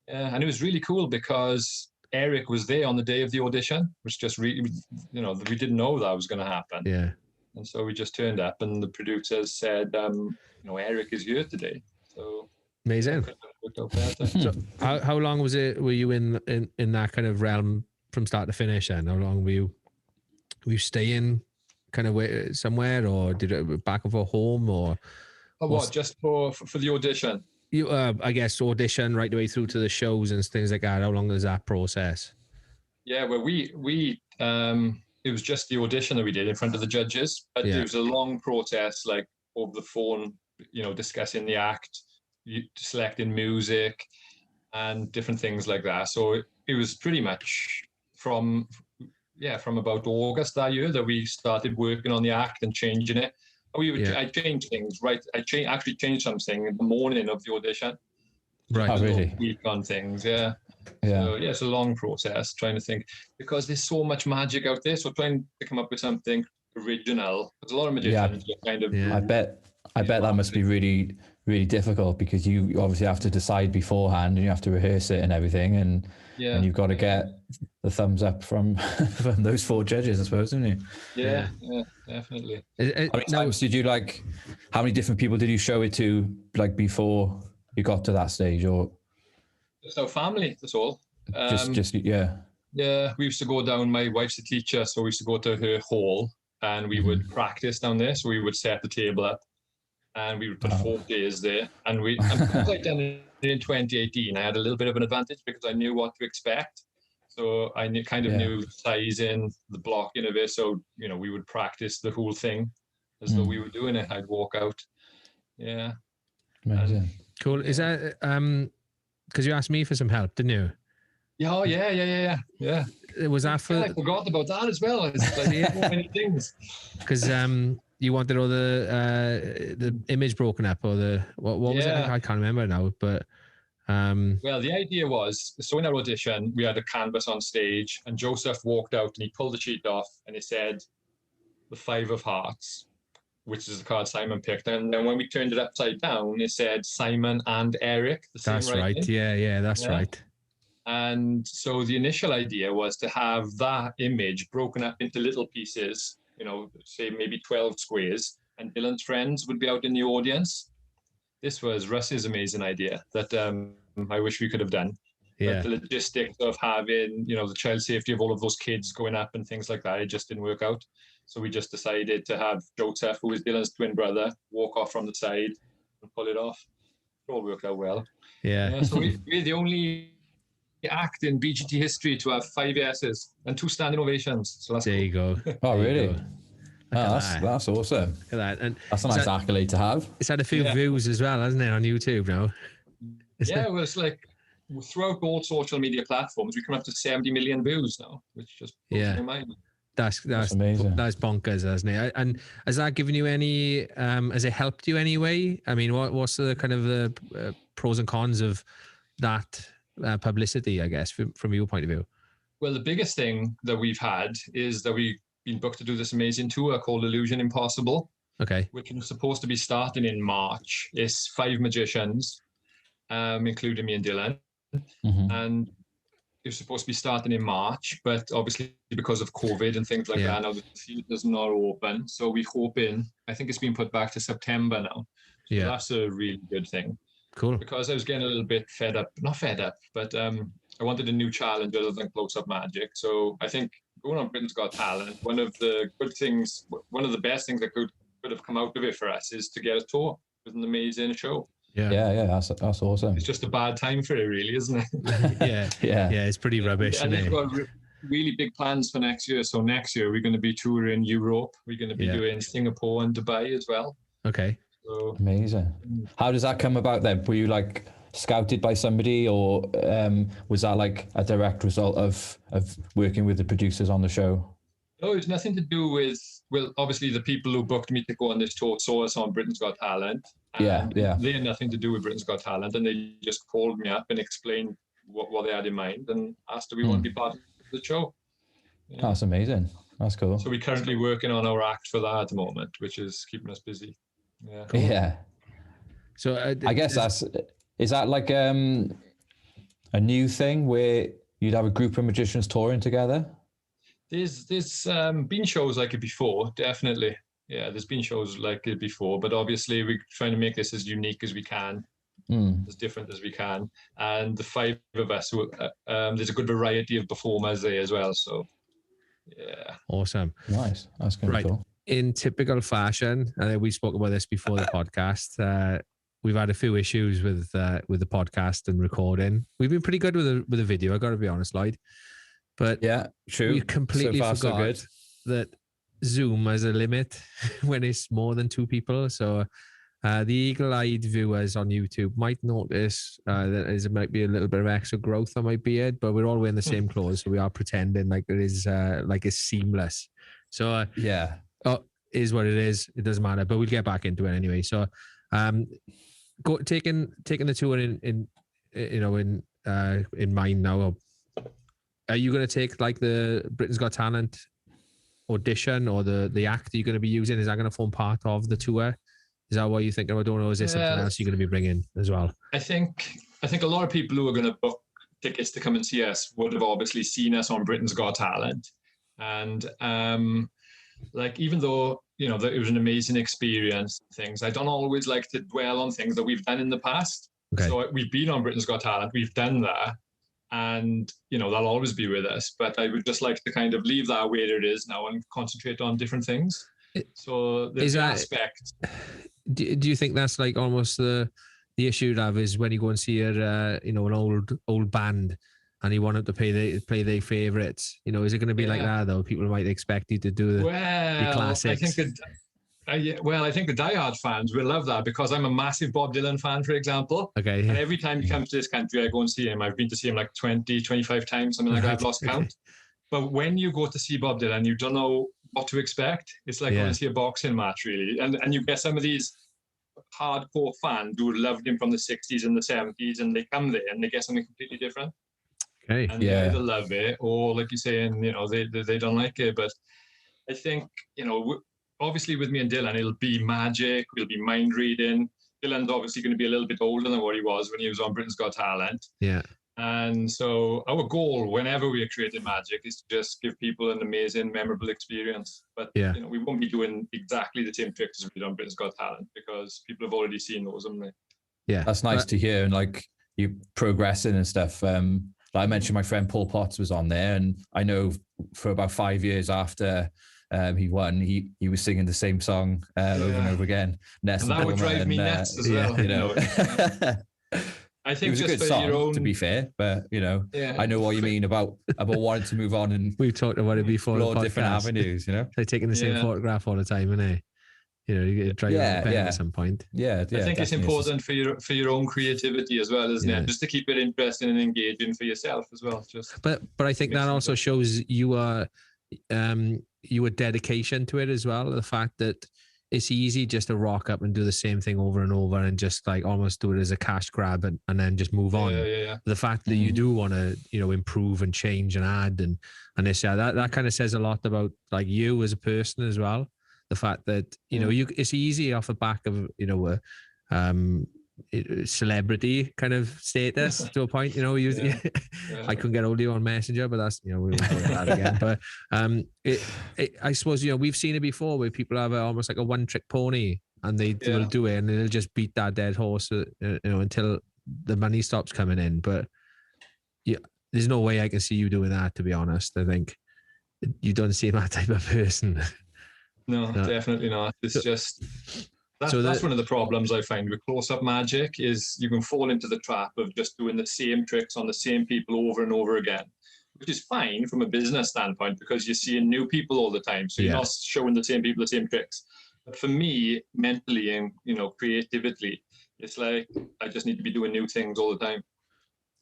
And it was really cool because Eric was there on the day of the audition, which just really, we didn't know that was going to happen. Yeah. And so we just turned up, and the producers said, Eric is here today. So amazing. So how long were you in that kind of realm from start to finish? And how long were you staying kind of somewhere, or did it back and forth home, or just for the audition? You I guess audition right the way through to the shows and things like that. How long is that process? Yeah, well, we it was just the audition that we did in front of the judges, but it was a long process, like over the phone, discussing the act, selecting music and different things like that. So it was pretty much from about August that year that we started working on the act and changing it. I changed things, right? I actually changed something in the morning of the audition. Right. Oh, really? Week on things, yeah. Yeah. So yeah, it's a long process trying to think, because there's so much magic out there. So trying to come up with something original. There's a lot of magicians that kind of Yeah. I bet that must be really, really difficult, because you obviously have to decide beforehand and you have to rehearse it and everything, and you've got to get the thumbs up from from those 4 judges, I suppose, don't you? Yeah, definitely. How many times did you how many different people did you show it to, like, before you got to that stage, or Just our family, that's all. just yeah? Yeah, we used to go down. My wife's a teacher, so we used to go to her hall and we would practice down there. So we would set the table up and we would put 4 days there. And because I'd done it in 2018, I had a little bit of an advantage because I knew what to expect. So I knew the sizing, the blocking of it. So, we would practice the whole thing as though we were doing it. I'd walk out. Yeah. Amazing. Cool. Is that, because you asked me for some help, didn't you? Yeah, yeah. Was that for? I forgot about that as well. It's like so many things. Because you wanted all the image broken up, or the what was it? I can't remember now. But well, the idea was, so in our audition, we had a canvas on stage, and Joseph walked out and he pulled the sheet off, and he said, "The 5 of Hearts," which is the card Simon picked. And then when we turned it upside down, it said Simon and Eric. That's right. Yeah, that's right. And so the initial idea was to have that image broken up into little pieces, say maybe 12 squares, and Dylan's friends would be out in the audience. This was Russ's amazing idea that I wish we could have done. Yeah. But the logistics of having, the child safety of all of those kids going up and things like that, it just didn't work out. So we just decided to have Joseph, who is Dylan's twin brother, walk off from the side and pull it off. It all worked out well. Yeah. So we're the only act in BGT history to have 5 yeses and 2 standing ovations. So that's there you go. Oh, really? Oh, that's awesome. Look at that. And that's a nice accolade to have. It's had a few views as well, hasn't it, on YouTube now? Well, it's like throughout all social media platforms, we come up to 70 million views now, which just blows my mind. That's amazing. That's bonkers, hasn't it? And has that given you any? Has it helped you anyway? I mean, what's the kind of the pros and cons of that publicity, I guess, from your point of view? Well, the biggest thing that we've had is that we've been booked to do this amazing tour called Illusion Impossible. Okay. Which was supposed to be starting in March. It's 5 magicians, including me and Dylan. And it was supposed to be starting in March, but obviously because of COVID and things like that, now the theatre's not open. So we're hoping, I think it's been put back to September now. So that's a really good thing. Cool. Because I was getting a little bit not fed up, but I wanted a new challenge other than close-up magic. So I think going on Britain's Got Talent, one of the best things that could have come out of it for us is to get a tour with an amazing show. Yeah, that's awesome. It's just a bad time for it, really, isn't it? Yeah, it's pretty rubbish. And they've got really big plans for next year. So next year we're going to be touring Europe. We're going to be doing Singapore and Dubai as well. Okay. So, amazing. How does that come about then? Were you scouted by somebody, or was that like a direct result of working with the producers on the show? No, it's nothing to do with, well, obviously the people who booked me to go on this tour saw us on Britain's Got Talent. Yeah. They had nothing to do with Britain's Got Talent, and they just called me up and explained what they had in mind and asked if we want to be part of the show. Yeah. That's amazing. That's cool. So we're currently working on our act for that at the moment, which is keeping us busy. Yeah. Cool. Yeah. So I guess is that like a new thing where you'd have a group of magicians touring together? There's been shows like it before, definitely. Yeah, there's been shows like it before, but obviously we're trying to make this as unique as we can, as different as we can. And the 5 of us, there's a good variety of performers there as well. So, yeah. Awesome. Nice. That's going to be cool. In typical fashion, we spoke about this before the podcast. We've had a few issues with the podcast and recording. We've been pretty good with the video, I got to be honest, Lloyd. But yeah, true. We completely forgot that Zoom has a limit when it's more than 2 people. So the eagle-eyed viewers on YouTube might notice that there might be a little bit of extra growth on my beard, but we're all wearing the same clothes, so we are pretending like it is like it's seamless. So is what it is. It doesn't matter, but we'll get back into it anyway. So taking the tour in in mind now. Are you going to take like the Britain's Got Talent audition or the act you're going to be using? Is that going to form part of the tour? Is that what you're thinking? I don't know. Is there something else you're going to be bringing as well? I think a lot of people who are going to book tickets to come and see us would have obviously seen us on Britain's Got Talent. And like, even though, you know, that it was an amazing experience and things, I don't always like to dwell on things that we've done in the past. Okay. So we've been on Britain's Got Talent, we've done that, and, you know, that'll always be with us. But I would just like to kind of leave that where it is now and concentrate on different things. So there's an aspect. Do you think that's like almost the issue you have is when you go and see an old band and you want them to play their favourites? You know, is it going to be like that though? People might expect you to do the classics. I think the diehard fans will love that, because I'm a massive Bob Dylan fan, for example. Okay. Yeah. And every time he comes to this country, I go and see him. I've been to see him like 20, 25 times, something like that. I've lost count. But when you go to see Bob Dylan, you don't know what to expect. It's like going to see a boxing match, really. And you get some of these hardcore fans who loved him from the 60s and the 70s, and they come there and they get something completely different. Okay. And they either love it, or like you're saying, you know, they don't like it. But I think, you know, obviously with me and Dylan, it'll be magic, it'll be mind reading. Dylan's obviously going to be a little bit older than what he was when he was on Britain's Got Talent. Yeah. And so our goal, whenever we are creating magic, is to just give people an amazing, memorable experience. But you know, we won't be doing exactly the same tricks as we did on Britain's Got Talent, because people have already seen those, haven't they? Yeah, that's nice to hear. And like, you progressing and stuff. Like I mentioned, my friend Paul Potts was on there, and I know for about 5 years after he won, he was singing the same song over and over again. And that would drive me nuts as well. You know. I think it was just a good song, to be fair, but you know, I know what you mean about wanting to move on, and we've talked about it before. Explore different avenues, you know. They're taking the same photograph all the time, innit? You know, you try at some point. I think it's important for your own creativity as well, isn't it? Just to keep it interesting and engaging for yourself as well. But I think that also shows your dedication to it as well. The fact that it's easy just to rock up and do the same thing over and over and just like almost do it as a cash grab and then just move on. The fact that you do want to, you know, improve and change and add and this, that kind of says a lot about like you as a person as well. The fact that, you know, it's easy off the back of, you know, celebrity kind of status to a point, you know. I couldn't get hold of you on Messenger, but that's, you know, we won't talk about that again. But I suppose, you know, we've seen it before where people have almost like a one-trick pony, and they will do it and they'll just beat that dead horse, you know, until the money stops coming in. But yeah, there's no way I can see you doing that, to be honest. I think you don't seem that type of person. No, definitely not. It's just that's one of the problems I find with close-up magic, is you can fall into the trap of just doing the same tricks on the same people over and over again, which is fine from a business standpoint because you're seeing new people all the time. So you're not showing the same people the same tricks. But for me, mentally and, you know, creatively, it's like I just need to be doing new things all the time.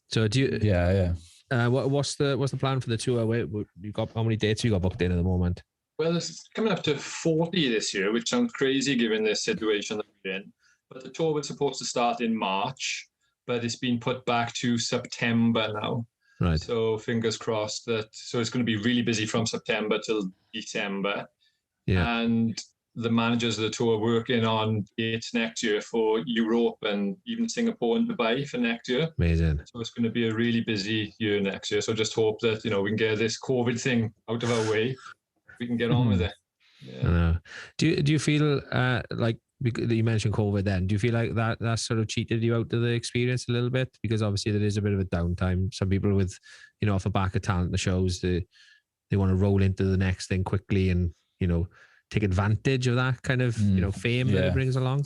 So do you? What's the plan for the tour? You got how many dates you got booked in at the moment? Well, it's coming up to 40 this year, which sounds crazy given this situation that we're in. But the tour was supposed to start in March, but it's been put back to September now. Right. So fingers crossed that. So it's going to be really busy from September till December. Yeah. And the managers of the tour are working on dates next year for Europe and even Singapore and Dubai for next year. Amazing. So it's going to be a really busy year next year. So just hope that, you know, we can get this COVID thing out of our way. We can get on with it. Yeah. Do you feel like you mentioned COVID then? Do you feel like that sort of cheated you out of the experience a little bit? Because obviously there is a bit of a downtime. Some people with, you know, off the back of talent, the shows, they want to roll into the next thing quickly and, you know, take advantage of that kind of, you know, fame that it brings along.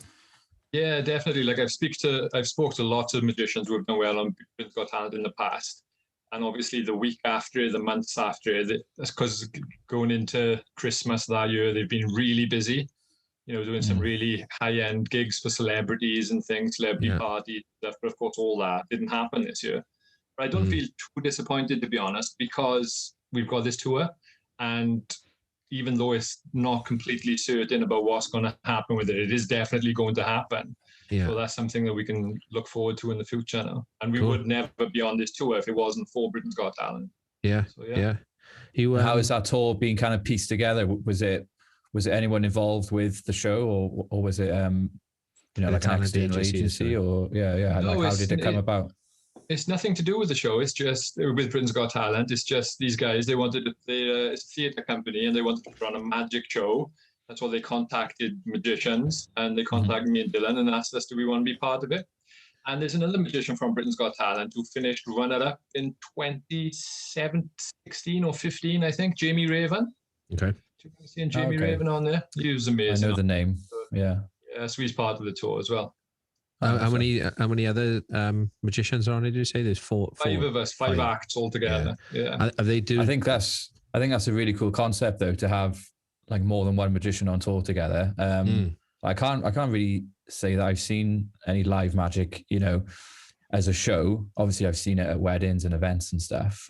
Yeah, definitely. Like I've spoke to lots of magicians who have done well on Britain's Got Talent in the past. And obviously the week after, the months after, that's because going into Christmas that year, they've been really busy, you know, doing some really high-end gigs for celebrities and things, celebrity parties, stuff. But of course, all that didn't happen this year. But I don't feel too disappointed, to be honest, because we've got this tour. And even though it's not completely certain about what's going to happen with it, it is definitely going to happen. Yeah. So that's something that we can look forward to in the future now. And we Cool. would never be on this tour if it wasn't for Britain's Got Talent. Yeah. So, Yeah. You, How is that tour being kind of pieced together? Was it anyone involved with the show, or was it like an external agency, or No, how did it come about? It's nothing to do with the show. It's just with Britain's Got Talent. It's just these guys. It's a theatre company, and they wanted to put on a magic show. That's why they contacted magicians, and they contacted me and Dylan and asked us, do we want to be part of it? And there's another magician from Britain's Got Talent who finished runner-up in 2016 or 15, I think, Jamie Raven. Okay. Seeing Jamie Raven on there. He was amazing. I know the name. Yeah. Yeah, so he's part of the tour as well. How many other magicians are on it? Did you say there's four? Five of us, five acts altogether. Yeah. Are they do? I think that's a really cool concept though, to have like more than one magician on tour together. I can't really say that I've seen any live magic, as a show. Obviously, I've seen it at weddings and events and stuff.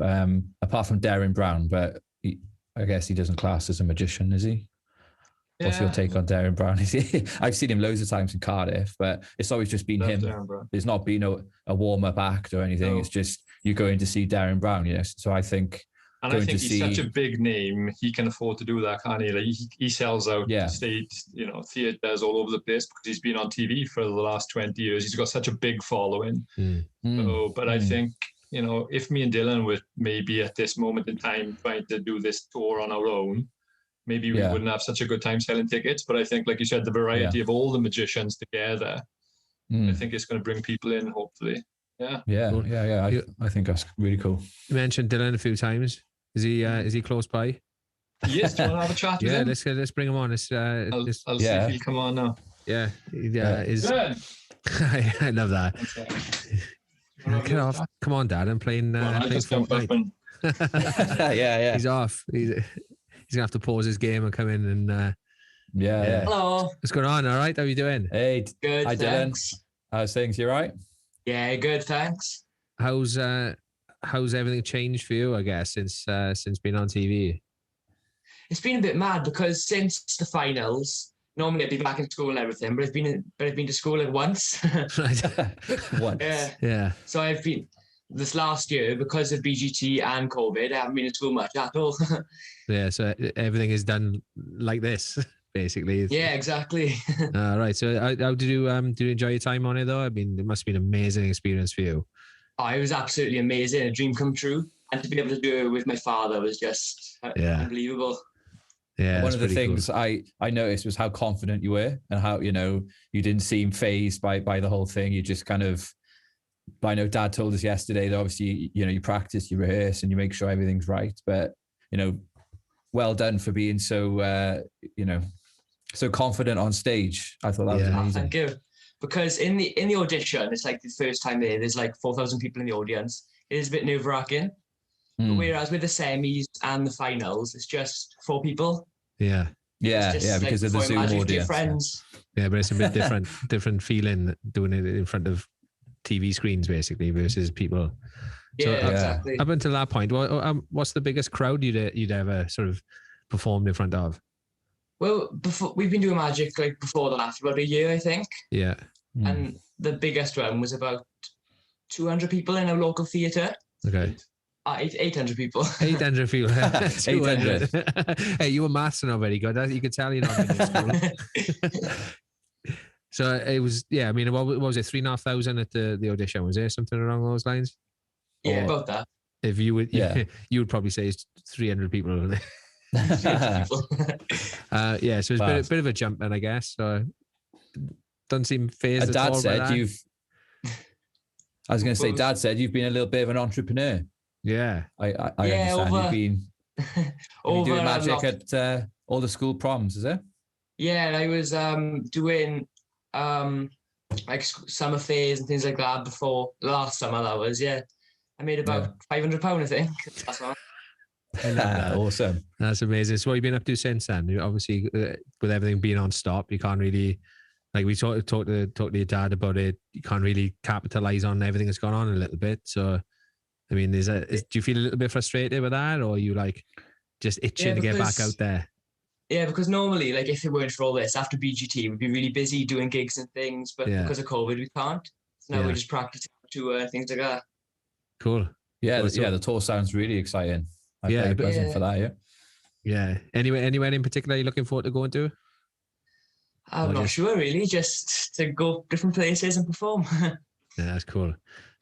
Apart from Darren Brown, but I guess he doesn't class as a magician, is he? What's your take on Darren Brown? I've seen him loads of times in Cardiff, but it's always just been him. There's not been a warm-up act or anything. No. It's just you're going to see Darren Brown, So I think... And I think he's such a big name, he can afford to do that, can't he? Like he sells out stage, theaters all over the place because he's been on TV for the last 20 years. He's got such a big following. I think, if me and Dylan were maybe at this moment in time trying to do this tour on our own, maybe we wouldn't have such a good time selling tickets. But I think, like you said, the variety of all the magicians together, I think it's going to bring people in, hopefully. Yeah. Yeah. Cool. Yeah. I think that's really cool. You mentioned Dylan a few times. Is he close by? Yes, do you want to have a chat with him? Let's bring him on. I'll see if he'll come on now. Yeah. Good. I love that. Get off. Come on, Dad. I'm playing Fortnite. Yeah. He's off. He's gonna have to pause his game and come in and yeah. Hello. What's going on? All right. How are you doing? Hey. Good. Hi, thanks. Dylan. How's things? You all right? Yeah, good. Thanks. How's everything changed for you, I guess, since being on TV? It's been a bit mad because since the finals, normally I'd be back in school and everything, but I've been to school like once. Once. Yeah. So I've been this last year because of BGT and COVID. I haven't been in school much at all. Yeah. So everything is done like this, basically. Yeah, exactly. Right. So how did you enjoy your time on it though? I mean, it must have been an amazing experience for you. Oh, it was absolutely amazing, a dream come true. And to be able to do it with my father was just unbelievable. Yeah, one of the things cool. I noticed was how confident you were and how, you didn't seem fazed by the whole thing. You just kind of, I know Dad told us yesterday that obviously, you practice, you rehearse and you make sure everything's right. But, well done for being so, so confident on stage. I thought that was amazing. Thank you. Because in the audition, it's like the first time there's like 4,000 people in the audience. It is a bit nerve-wracking. But whereas with the semis and the finals, it's just 4 people. Yeah. Yeah, because of the Zoom audience. Friends. Yeah, but it's a bit different feeling doing it in front of TV screens, basically, versus people. So, exactly. Up until that point, what's the biggest crowd you'd ever sort of performed in front of? Well, we've been doing magic like before that for about a year, I think. Yeah. And the biggest one was about 200 people in a local theatre. Okay. 800 people. 800 people. 800. Hey, you were maths not very good. You could tell you're not in school. So it was, I mean, what was it? 3,500 at the audition? Was there something along those lines? Yeah, about that. If you would, you would probably say it's 300 people. So it's a bit of a jump then, I guess. So doesn't seem phased at all. Dad said you've been a little bit of an entrepreneur. Yeah. I understand you've been doing magic at all the school proms, is it? Yeah, and I was doing like summer fairs and things like that before last summer. That was I made about £500, I think. That's all. Awesome. That's amazing. So what have you been up to since then? Obviously, with everything being on stop, you can't really, like we talked to your dad about it. You can't really capitalize on everything that's gone on a little bit. So, I mean, do you feel a little bit frustrated with that, or are you like just itching to get back out there? Yeah, because normally, like, if it weren't for all this, after BGT, we'd be really busy doing gigs and things, but because of COVID, we can't. So now we're just practicing to things like that. Cool. Yeah, Cool. the tour sounds really exciting. I'd Yeah, be buzzing for that. Yeah. Yeah. Anywhere in particular you're looking forward to going to? I'm not sure, really. Just to go different places and perform. Yeah, that's cool.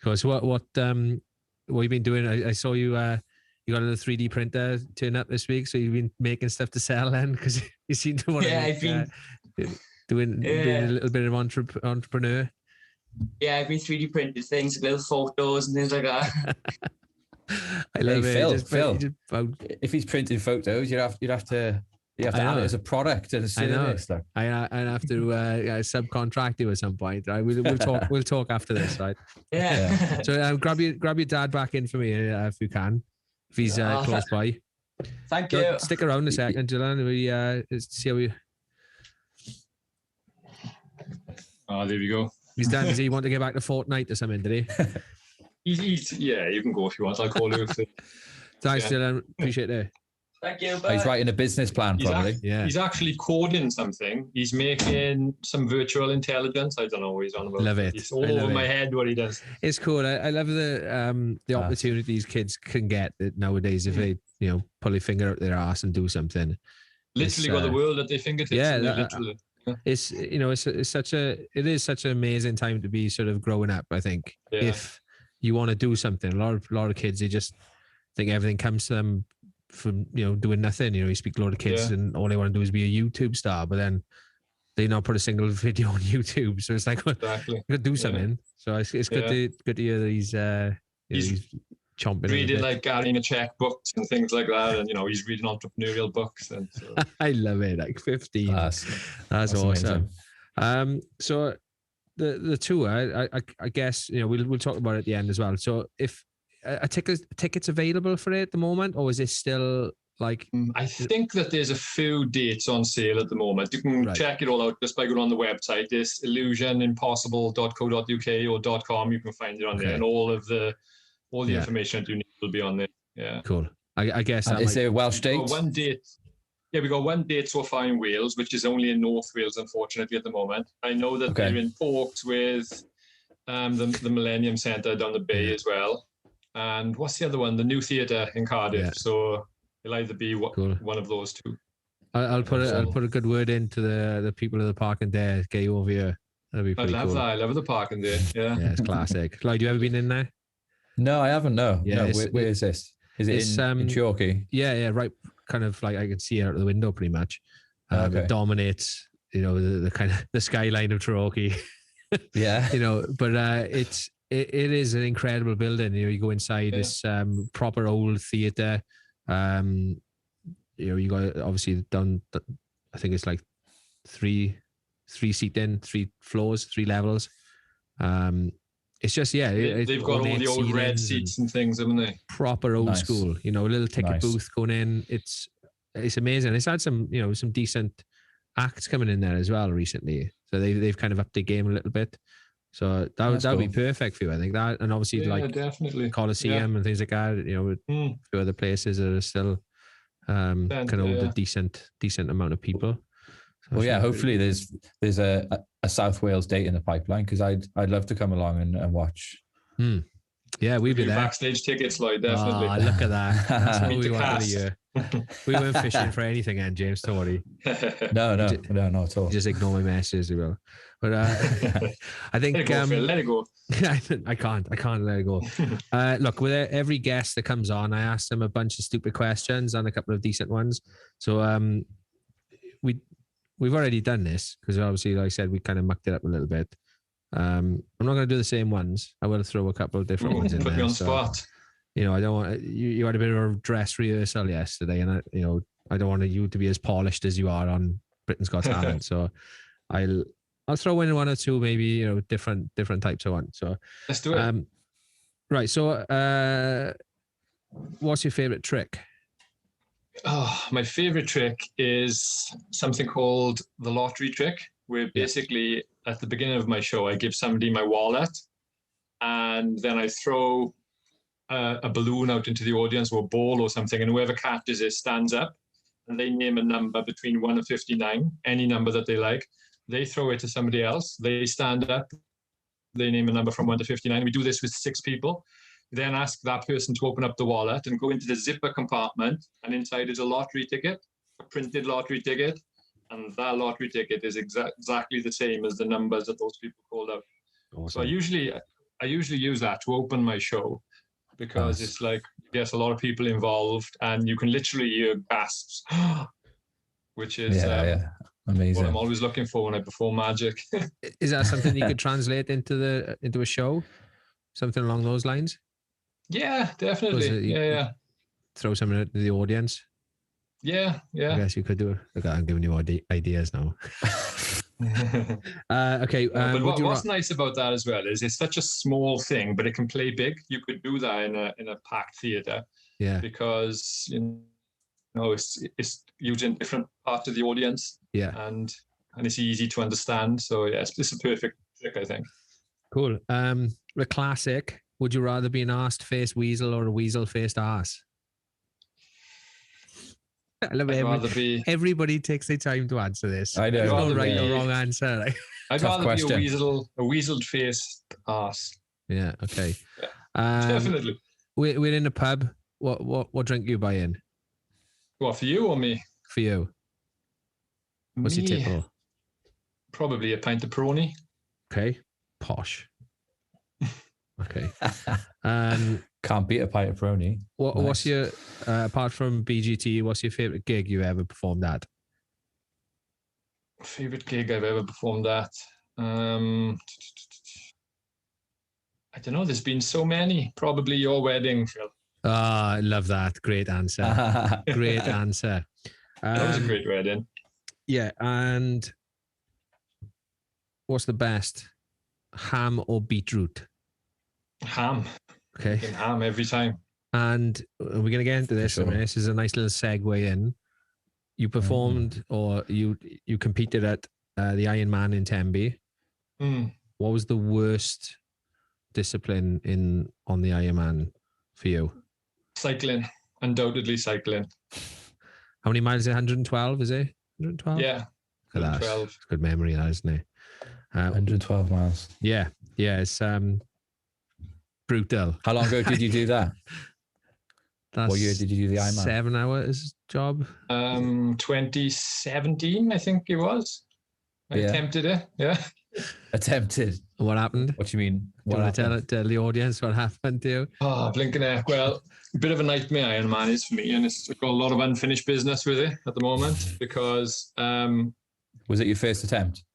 Cool. So what have you been doing? I saw you. You got a little 3D printer turn up this week, so you've been making stuff to sell then, because you seem to want to. Yeah, I've been doing being a little bit of entrepreneur. Yeah, I've been 3D printed things, little photos and things like that. I love it. Phil. If he's printing photos, you'd have to add it as a product and a service. I have to subcontract you at some point. Right? We'll talk after this, right? Yeah. So grab your dad back in for me if you can, if he's close by. Thank you. Stick around a second, Dylan. We see how we. Oh, there we go. He's done. Does he want to get back to Fortnite or something? Did he? Yeah, you can go if you want. I'll call you. Thanks, Dylan. Appreciate it. Thank you. He's writing a business plan, probably. He's actually coding something. He's making some virtual intelligence. I don't know what he's on about. Love it. It's all over my head what he does. It's cool. I love the opportunities kids can get nowadays if they pull a finger out their ass and do something. Literally got the world at their fingertips. Yeah, literally. It's it is such an amazing time to be sort of growing up. I think if you want to do something, a lot of kids, they just think everything comes to them from doing nothing. You speak to a lot of kids and all they want to do is be a YouTube star, but then they not put a single video on YouTube. So it's like, exactly. Gotta do something. So it's good to hear that he's chomping. Reading like Gary Vaynerchuk books and things like that, and he's reading entrepreneurial books. And so. I love it. Like 15. That's awesome. So the tour, I guess we'll talk about it at the end as well. So if tickets available for it at the moment, or is it still like? I think that there's a few dates on sale at the moment. You can check it all out just by going on the website. There's illusionimpossible.co.uk or .com. You can find it on there, and all the information that you need will be on there. Yeah, cool. I guess. Is there Welsh dates? One date. Yeah, we got one date so far in Wales, which is only in North Wales, unfortunately, at the moment. I know that they're in talks with the Millennium Centre down the Bay as well. And what's the other one? The New Theatre in Cardiff. Yeah. So it'll either be one of those two. I'll put a good word into the people of the parking there. Get you over here. That'd be pretty cool. I love the parking there. Yeah, yeah, it's classic. Lloyd, you ever been in there? No, I haven't. No. Yeah, no. Where is this? Is it in Torquay? Yeah, right. Kind of like I can see it out of the window, pretty much. It dominates, the kind of the skyline of Torquay. Yeah. But it is an incredible building. You go inside this proper old theatre. You got obviously done. I think it's like three seating, 3 floors, 3 levels. It's just they've got all the old red seats and things, haven't they? Proper old school. A little ticket booth going in. It's amazing. It's had some some decent acts coming in there as well recently. So they've kind of upped the game a little bit. So that would be perfect for you, I think. That, and obviously definitely Coliseum and things like that. With a few other places that are still kind of a decent amount of people. So hopefully there's a South Wales date in the pipeline, because I'd love to come along and watch. Yeah, we'd be there. Backstage tickets, Lloyd, definitely. Oh, look at that. That's what we wanted a year. We weren't fishing for anything, and James, don't worry. No, not at all. Just ignore my messages, you will. But I think let it go. I can't let it go. Look, with every guest that comes on, I ask them a bunch of stupid questions and a couple of decent ones. So we've already done this, because obviously, like I said, we kind of mucked it up a little bit. I'm not going to do the same ones. I will throw a couple of different ones in there. Put me on spot. I don't want you had a bit of a dress rehearsal yesterday, and I don't want you to be as polished as you are on Britain's Got Talent. So I'll throw in 1 or 2, maybe different types of ones. So let's do it. Right. So what's your favorite trick? Oh, my favorite trick is something called the lottery trick, where basically at the beginning of my show, I give somebody my wallet, and then I throw a balloon out into the audience, or a ball or something, and whoever catches it stands up, and they name a number between 1 and 59, any number that they like. They throw it to somebody else. They stand up. They name a number from 1 to 59. We do this with 6 people. Then ask that person to open up the wallet and go into the zipper compartment, and inside is a lottery ticket, a printed lottery ticket, and that lottery ticket is exactly the same as the numbers that those people called out. Awesome. So I usually use that to open my show, because it's like, there's a lot of people involved, and you can literally hear gasps, which is amazing. What I'm always looking for when I perform magic. Is that something you could translate into a show? Something along those lines? Yeah, definitely. Yeah. Throw something at the audience. Yeah. I guess you could do it. Look, I'm giving you ideas now. Okay. But what's nice about that as well is it's such a small thing, but it can play big. You could do that in a packed theater. Yeah. Because it's using different parts of the audience. Yeah. And it's easy to understand. So yes, this is a perfect trick, I think. Cool. The classic. Would you rather be an arsed-faced weasel or a weasel-faced arse? I love it. Everybody takes their time to answer this. I know. There's no right or wrong answer. I'd rather be a weasel-faced arse. Yeah. Okay. Yeah, definitely. We're in a pub. What drink you buy in? What, for you or me? For you. What's your tipple? Probably a pint of Peroni. Okay. Posh. Okay. Can't beat a pint of Peroni. What's your apart from BGT? What's your favorite gig you ever performed at? Favorite gig I've ever performed at? I don't know. There's been so many. Probably your wedding, Phil. I love that. Great answer. Great answer. That was a great wedding. Yeah, and what's the best? Ham or beetroot? Ham. Okay. Ham every time. And we're going to get into this. Sure. I mean, this is a nice little segue in. You performed or you competed at the Ironman in Tembe. What was the worst discipline on the Ironman for you? Cycling. Undoubtedly cycling. How many miles is it? 112, is it? 112? Yeah. 112. It's good memory, that, isn't it? 112 miles. Yeah. Yeah. It's brutal. How long ago did you do that? What year did you do the Ironman? 7 hours job. 2017, I think it was. I attempted it. Yeah. Attempted. What happened? What do you mean? Do you want to tell the audience what happened to you? Oh, blinking heck. Well, a bit of a nightmare Ironman is for me, and it's got a lot of unfinished business with it at the moment because. Was it your first attempt?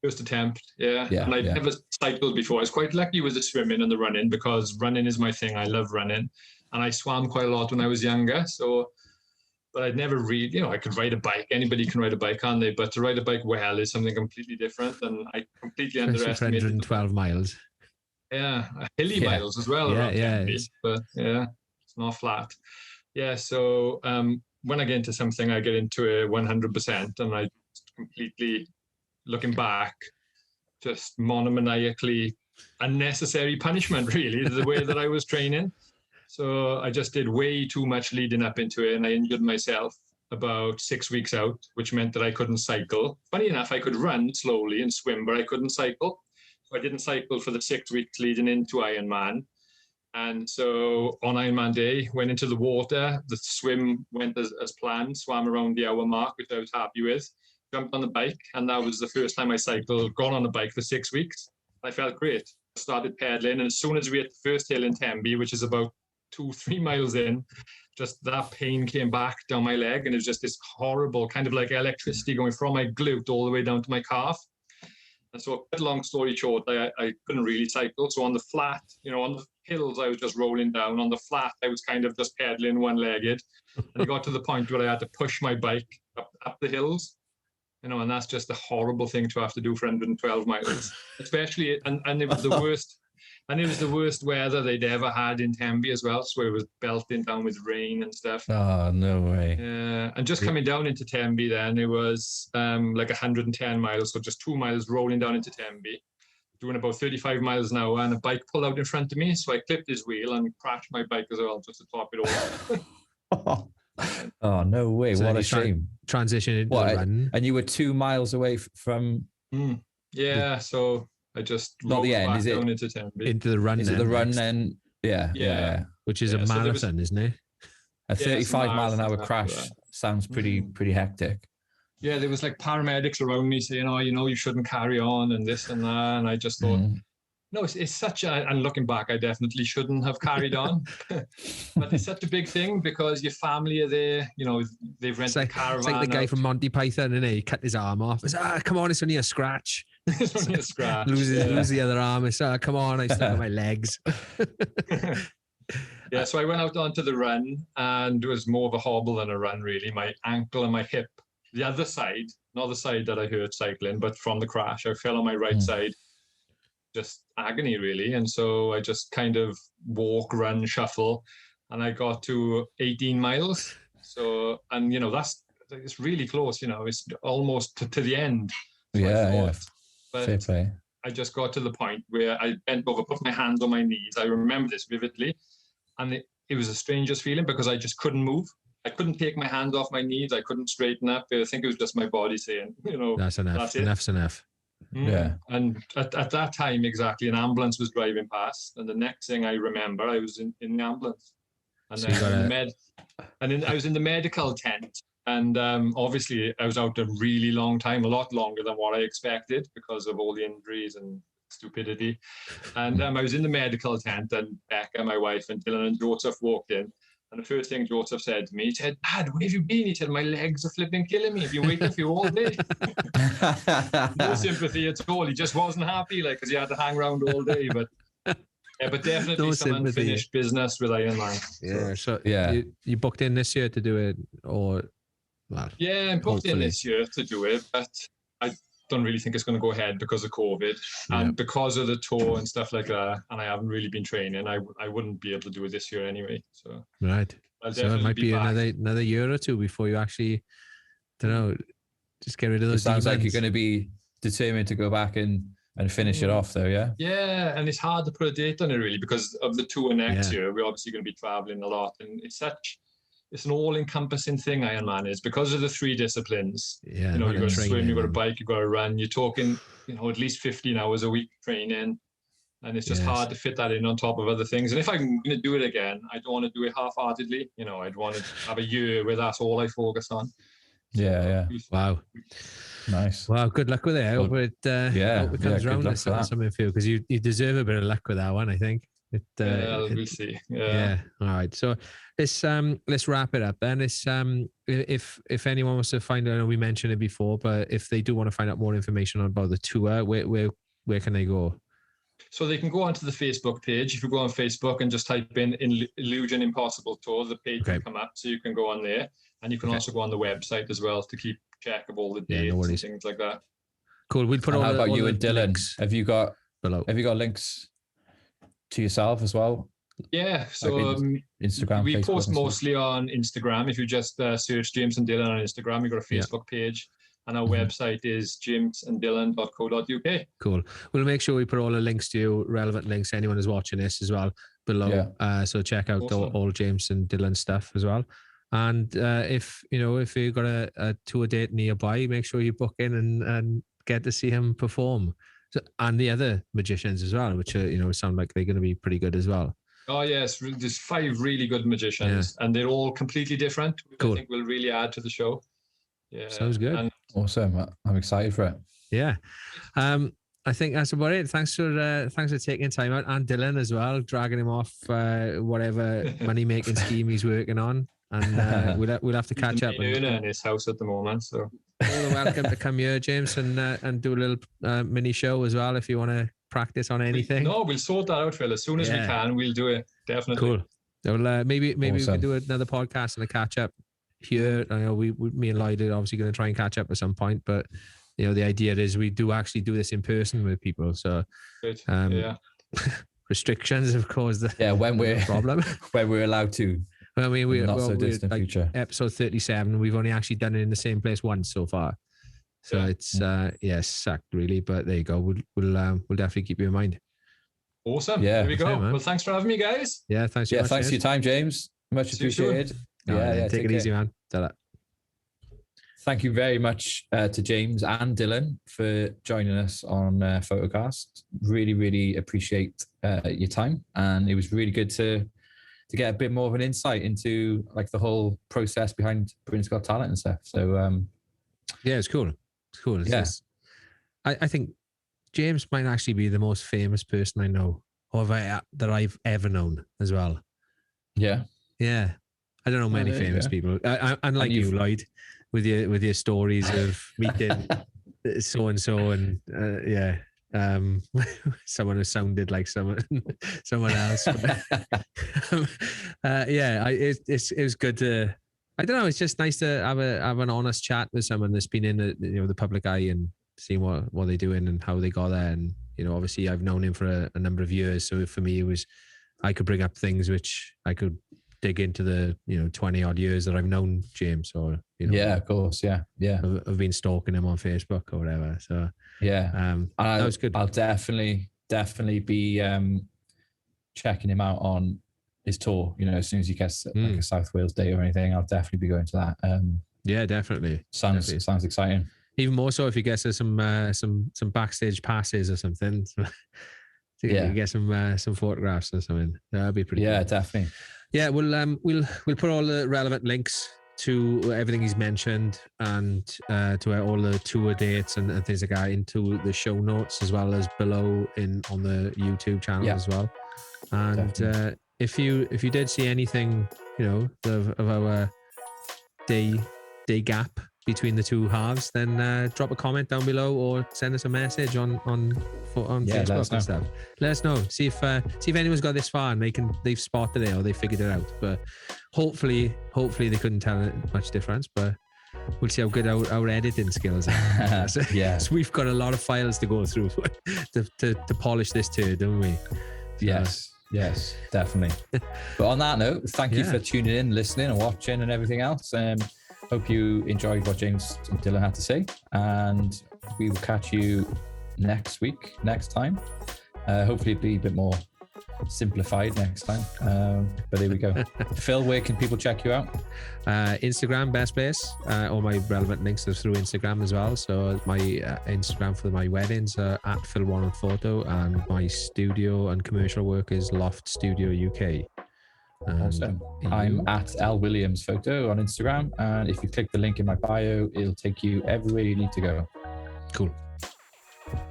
First attempt, yeah. And I'd never cycled before. I was quite lucky with the swimming and the running because running is my thing. I love running. And I swam quite a lot when I was younger. So, but I'd never really, I could ride a bike. Anybody can ride a bike, can't they? But to ride a bike well is something completely different. And I completely underestimated. 112 miles. Yeah, hilly miles as well. Yeah. But it's not flat. Yeah, so when I get into something, I get into it 100%. And I completely, looking back, just monomaniacally unnecessary punishment, really, the way that I was training. So I just did way too much leading up into it, and I injured myself about 6 weeks out, which meant that I couldn't cycle. Funny enough, I could run slowly and swim, but I couldn't cycle. So I didn't cycle for the 6 weeks leading into Ironman. And so on Ironman day, went into the water, the swim went as planned, swam around the hour mark, which I was happy with. Jumped on the bike, and that was the first time I cycled, gone on a bike for 6 weeks. I felt great. Started pedaling, and as soon as we hit the first hill in Tembe, which is about 2-3 miles in, just that pain came back down my leg, and it was just this horrible kind of like electricity going from my glute all the way down to my calf. And so, long story short, I couldn't really cycle. So on the flat, on the hills, I was just rolling down. On the flat, I was kind of just pedaling one-legged, and it got to the point where I had to push my bike up the hills. And that's just a horrible thing to have to do for 112 miles, especially, and it was the worst, and it was the worst weather they'd ever had in Tembe as well, so it was belting down with rain and stuff. Oh, no way. Yeah, and just coming down into Tembe then, it was like 110 miles, so just 2 miles rolling down into Tembe, doing about 35 miles an hour, and a bike pulled out in front of me, so I clipped his wheel and crashed my bike as well, just to top it all. Oh, no way. So what then a you shame. Transition into the run. And you were 2 miles away from... Yeah, so I just Not the rode end, back is it? down into Tenby. Into the run. Is it then the run next, then? Yeah. which is a So there marathon, isn't it? A 35 mile an hour marathon after crash that. sounds pretty hectic. Yeah, there was like paramedics around me saying, "Oh, you shouldn't carry on," and this and that. And I just thought, no, it's such a. And looking back, I definitely shouldn't have carried on. But it's such a big thing because your family are there. They've rented a caravan. It's like the guy from Monty Python, and he cut his arm off. It's come on, it's only a scratch. It's only a scratch. Lose the other arm. It's come on, I stuck on my legs. Yeah, so I went out onto the run, and it was more of a hobble than a run, really. My ankle and my hip, the other side, not the side that I hurt cycling, but from the crash, I fell on my right side. Just agony, really. And so I just kind of walk, run, shuffle, and I got to 18 miles. So, and it's really close. It's almost to the end. So Yeah. But Fair play. I just got to the point where I bent over, put my hands on my knees. I remember this vividly. And it was the strangest feeling because I just couldn't move. I couldn't take my hands off my knees. I couldn't straighten up. I think it was just my body saying, that's enough. That's it. Enough's enough. Yeah. And at that time, exactly, an ambulance was driving past. And the next thing I remember, I was in the ambulance. And So then I was in the medical tent. And obviously, I was out a really long time, a lot longer than what I expected because of all the injuries and stupidity. And I was in the medical tent, and Becca, my wife, and Dylan and Joseph walked in. And the first thing Joseph said to me, he said, "Dad, where have you been?" He said, "My legs are flipping killing me. I've been waiting for you all day." No sympathy at all. He just wasn't happy, because he had to hang around all day. But definitely some unfinished business with Ironman. Yeah. So you booked in this year to do it, or yeah, I'm booked in this year to do it, but I don't really think it's going to go ahead because of COVID and because of the tour and stuff like that. And I haven't really been training. I wouldn't be able to do it this year anyway. So right. So it might be another year or two before you actually, just get rid of those. It sounds like you're going to be determined to go back and finish it off, though. Yeah. Yeah, and it's hard to put a date on it really because of the tour next year. We're obviously going to be traveling a lot, and it's an all-encompassing thing, Ironman is, because of the 3 disciplines. Yeah, you've got to swim, you've got to bike, you've got to run. You're talking, at least 15 hours a week training, and it's just hard to fit that in on top of other things. And if I'm going to do it again, I don't want to do it half-heartedly. I'd want to have a year where that's all I focus on. Yeah. Wow. Nice. Wow. Good luck with it. I hope it comes around to something for you, because you deserve a bit of luck with that one, I think. We'll see. Yeah. All right. So let's wrap it up then. If anyone wants to find out, I know we mentioned it before, but if they do want to find out more information about the tour, where can they go? So they can go onto the Facebook page. If you go on Facebook and just type in Illusion Impossible Tour, the page will come up. So you can go on there, and you can also go on the website as well to keep track of all the dates and things like that. Cool. We'll put. How about you and Dylan? Links have you got below? Have you got links to yourself as well? Yeah, so Instagram, we Facebook post mostly on Instagram. If you just search James and Dylan on Instagram, we've got a Facebook page, and our website is jamesanddylan.co.uk. Cool. We'll make sure we put all the links to you, relevant links, anyone who's watching this as well, below. So check out all James and Dylan stuff as well. And if you've got a tour date nearby, make sure you book in and get to see him perform. So, and the other magicians as well, which sound like they're going to be pretty good as well. Oh yes, there's 5 really good magicians, and they're all completely different. Cool. I think will really add to the show. Yeah, sounds good. Awesome. I'm excited for it. Yeah, I think that's about it. Thanks for taking time out, and Dylan as well, dragging him off whatever money making scheme he's working on. And we'll have to catch up. He's in his house at the moment, so you're welcome to come here, James, and do a little mini show as well if you want to practice on anything. We'll sort that out, Phil. As soon as we can, we'll do it. Definitely. Cool. Well, maybe we can do another podcast and a catch up here. I know me and Lloyd are obviously going to try and catch up at some point, but the idea is we do actually do this in person with people. So, restrictions, of course. When we're problem when we're allowed to. I mean, we're not so distant future. Episode 37. We've only actually done it in the same place once so far, so it's sucked really. But there you go. We'll definitely keep you in mind. Awesome. Yeah. There we go. Well, thanks for having me, guys. Yeah. Thanks. Thanks for your time, James. Much appreciated. Take it easy, man. Ta-ra. Thank you very much to James and Dylan for joining us on Photocast. Really, really appreciate your time, and it was really good to get a bit more of an insight into like the whole process behind Britain's Got Talent and stuff. So yeah, it's cool. It's cool. I think James might actually be the most famous person I know, or that I've ever known as well. Yeah. I don't know many famous people. Unlike you, Lloyd, with your stories of meeting so and so, and someone who sounded like someone else. It was good to. I don't know. It's just nice to have an honest chat with someone that's been in the public eye and seeing what they're doing and how they got there. And obviously, I've known him for a number of years, so for me, it was I could bring up things which I could dig into the 20 odd years that I've known James, or of course, yeah. I've been stalking him on Facebook or whatever. So that was good. I'll definitely be checking him out on his tour. As soon as he gets like a South Wales day or anything, I'll definitely be going to that. Definitely. Sounds exciting. Even more so if he gets us some backstage passes or something. To get some photographs or something. That'd be pretty cool. Definitely. Yeah, we'll put all the relevant links to everything he's mentioned and to all the tour dates and things like that into the show notes, as well as below on the YouTube channel as well. And if you did see anything, of our day gap between the two halves, then drop a comment down below or send us a message on Facebook and stuff. Let us know. See if anyone's got this far and they've spotted it or they figured it out. But hopefully they couldn't tell much difference. But we'll see how good our editing skills are. So we've got a lot of files to go through to polish this turd, don't we? Yes, definitely. But on that note, thank you for tuning in, listening and watching and everything else. Hope you enjoyed what James and Dylan had to say, and we will catch you next time. Hopefully it'll be a bit more simplified next time. But there we go. Phil, where can people check you out? Instagram, best place. All my relevant links are through Instagram as well. So my Instagram for my weddings are at Phil Warren Photo, and my studio and commercial work is Loft Studio UK. Awesome. I'm at L Wiliams Photo on Instagram, and if you click the link in my bio, it'll take you everywhere you need to go. Cool.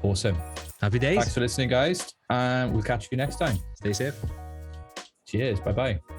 Awesome. Happy days. Thanks for listening, guys, and we'll catch you next time. Stay safe. Cheers. Bye-bye.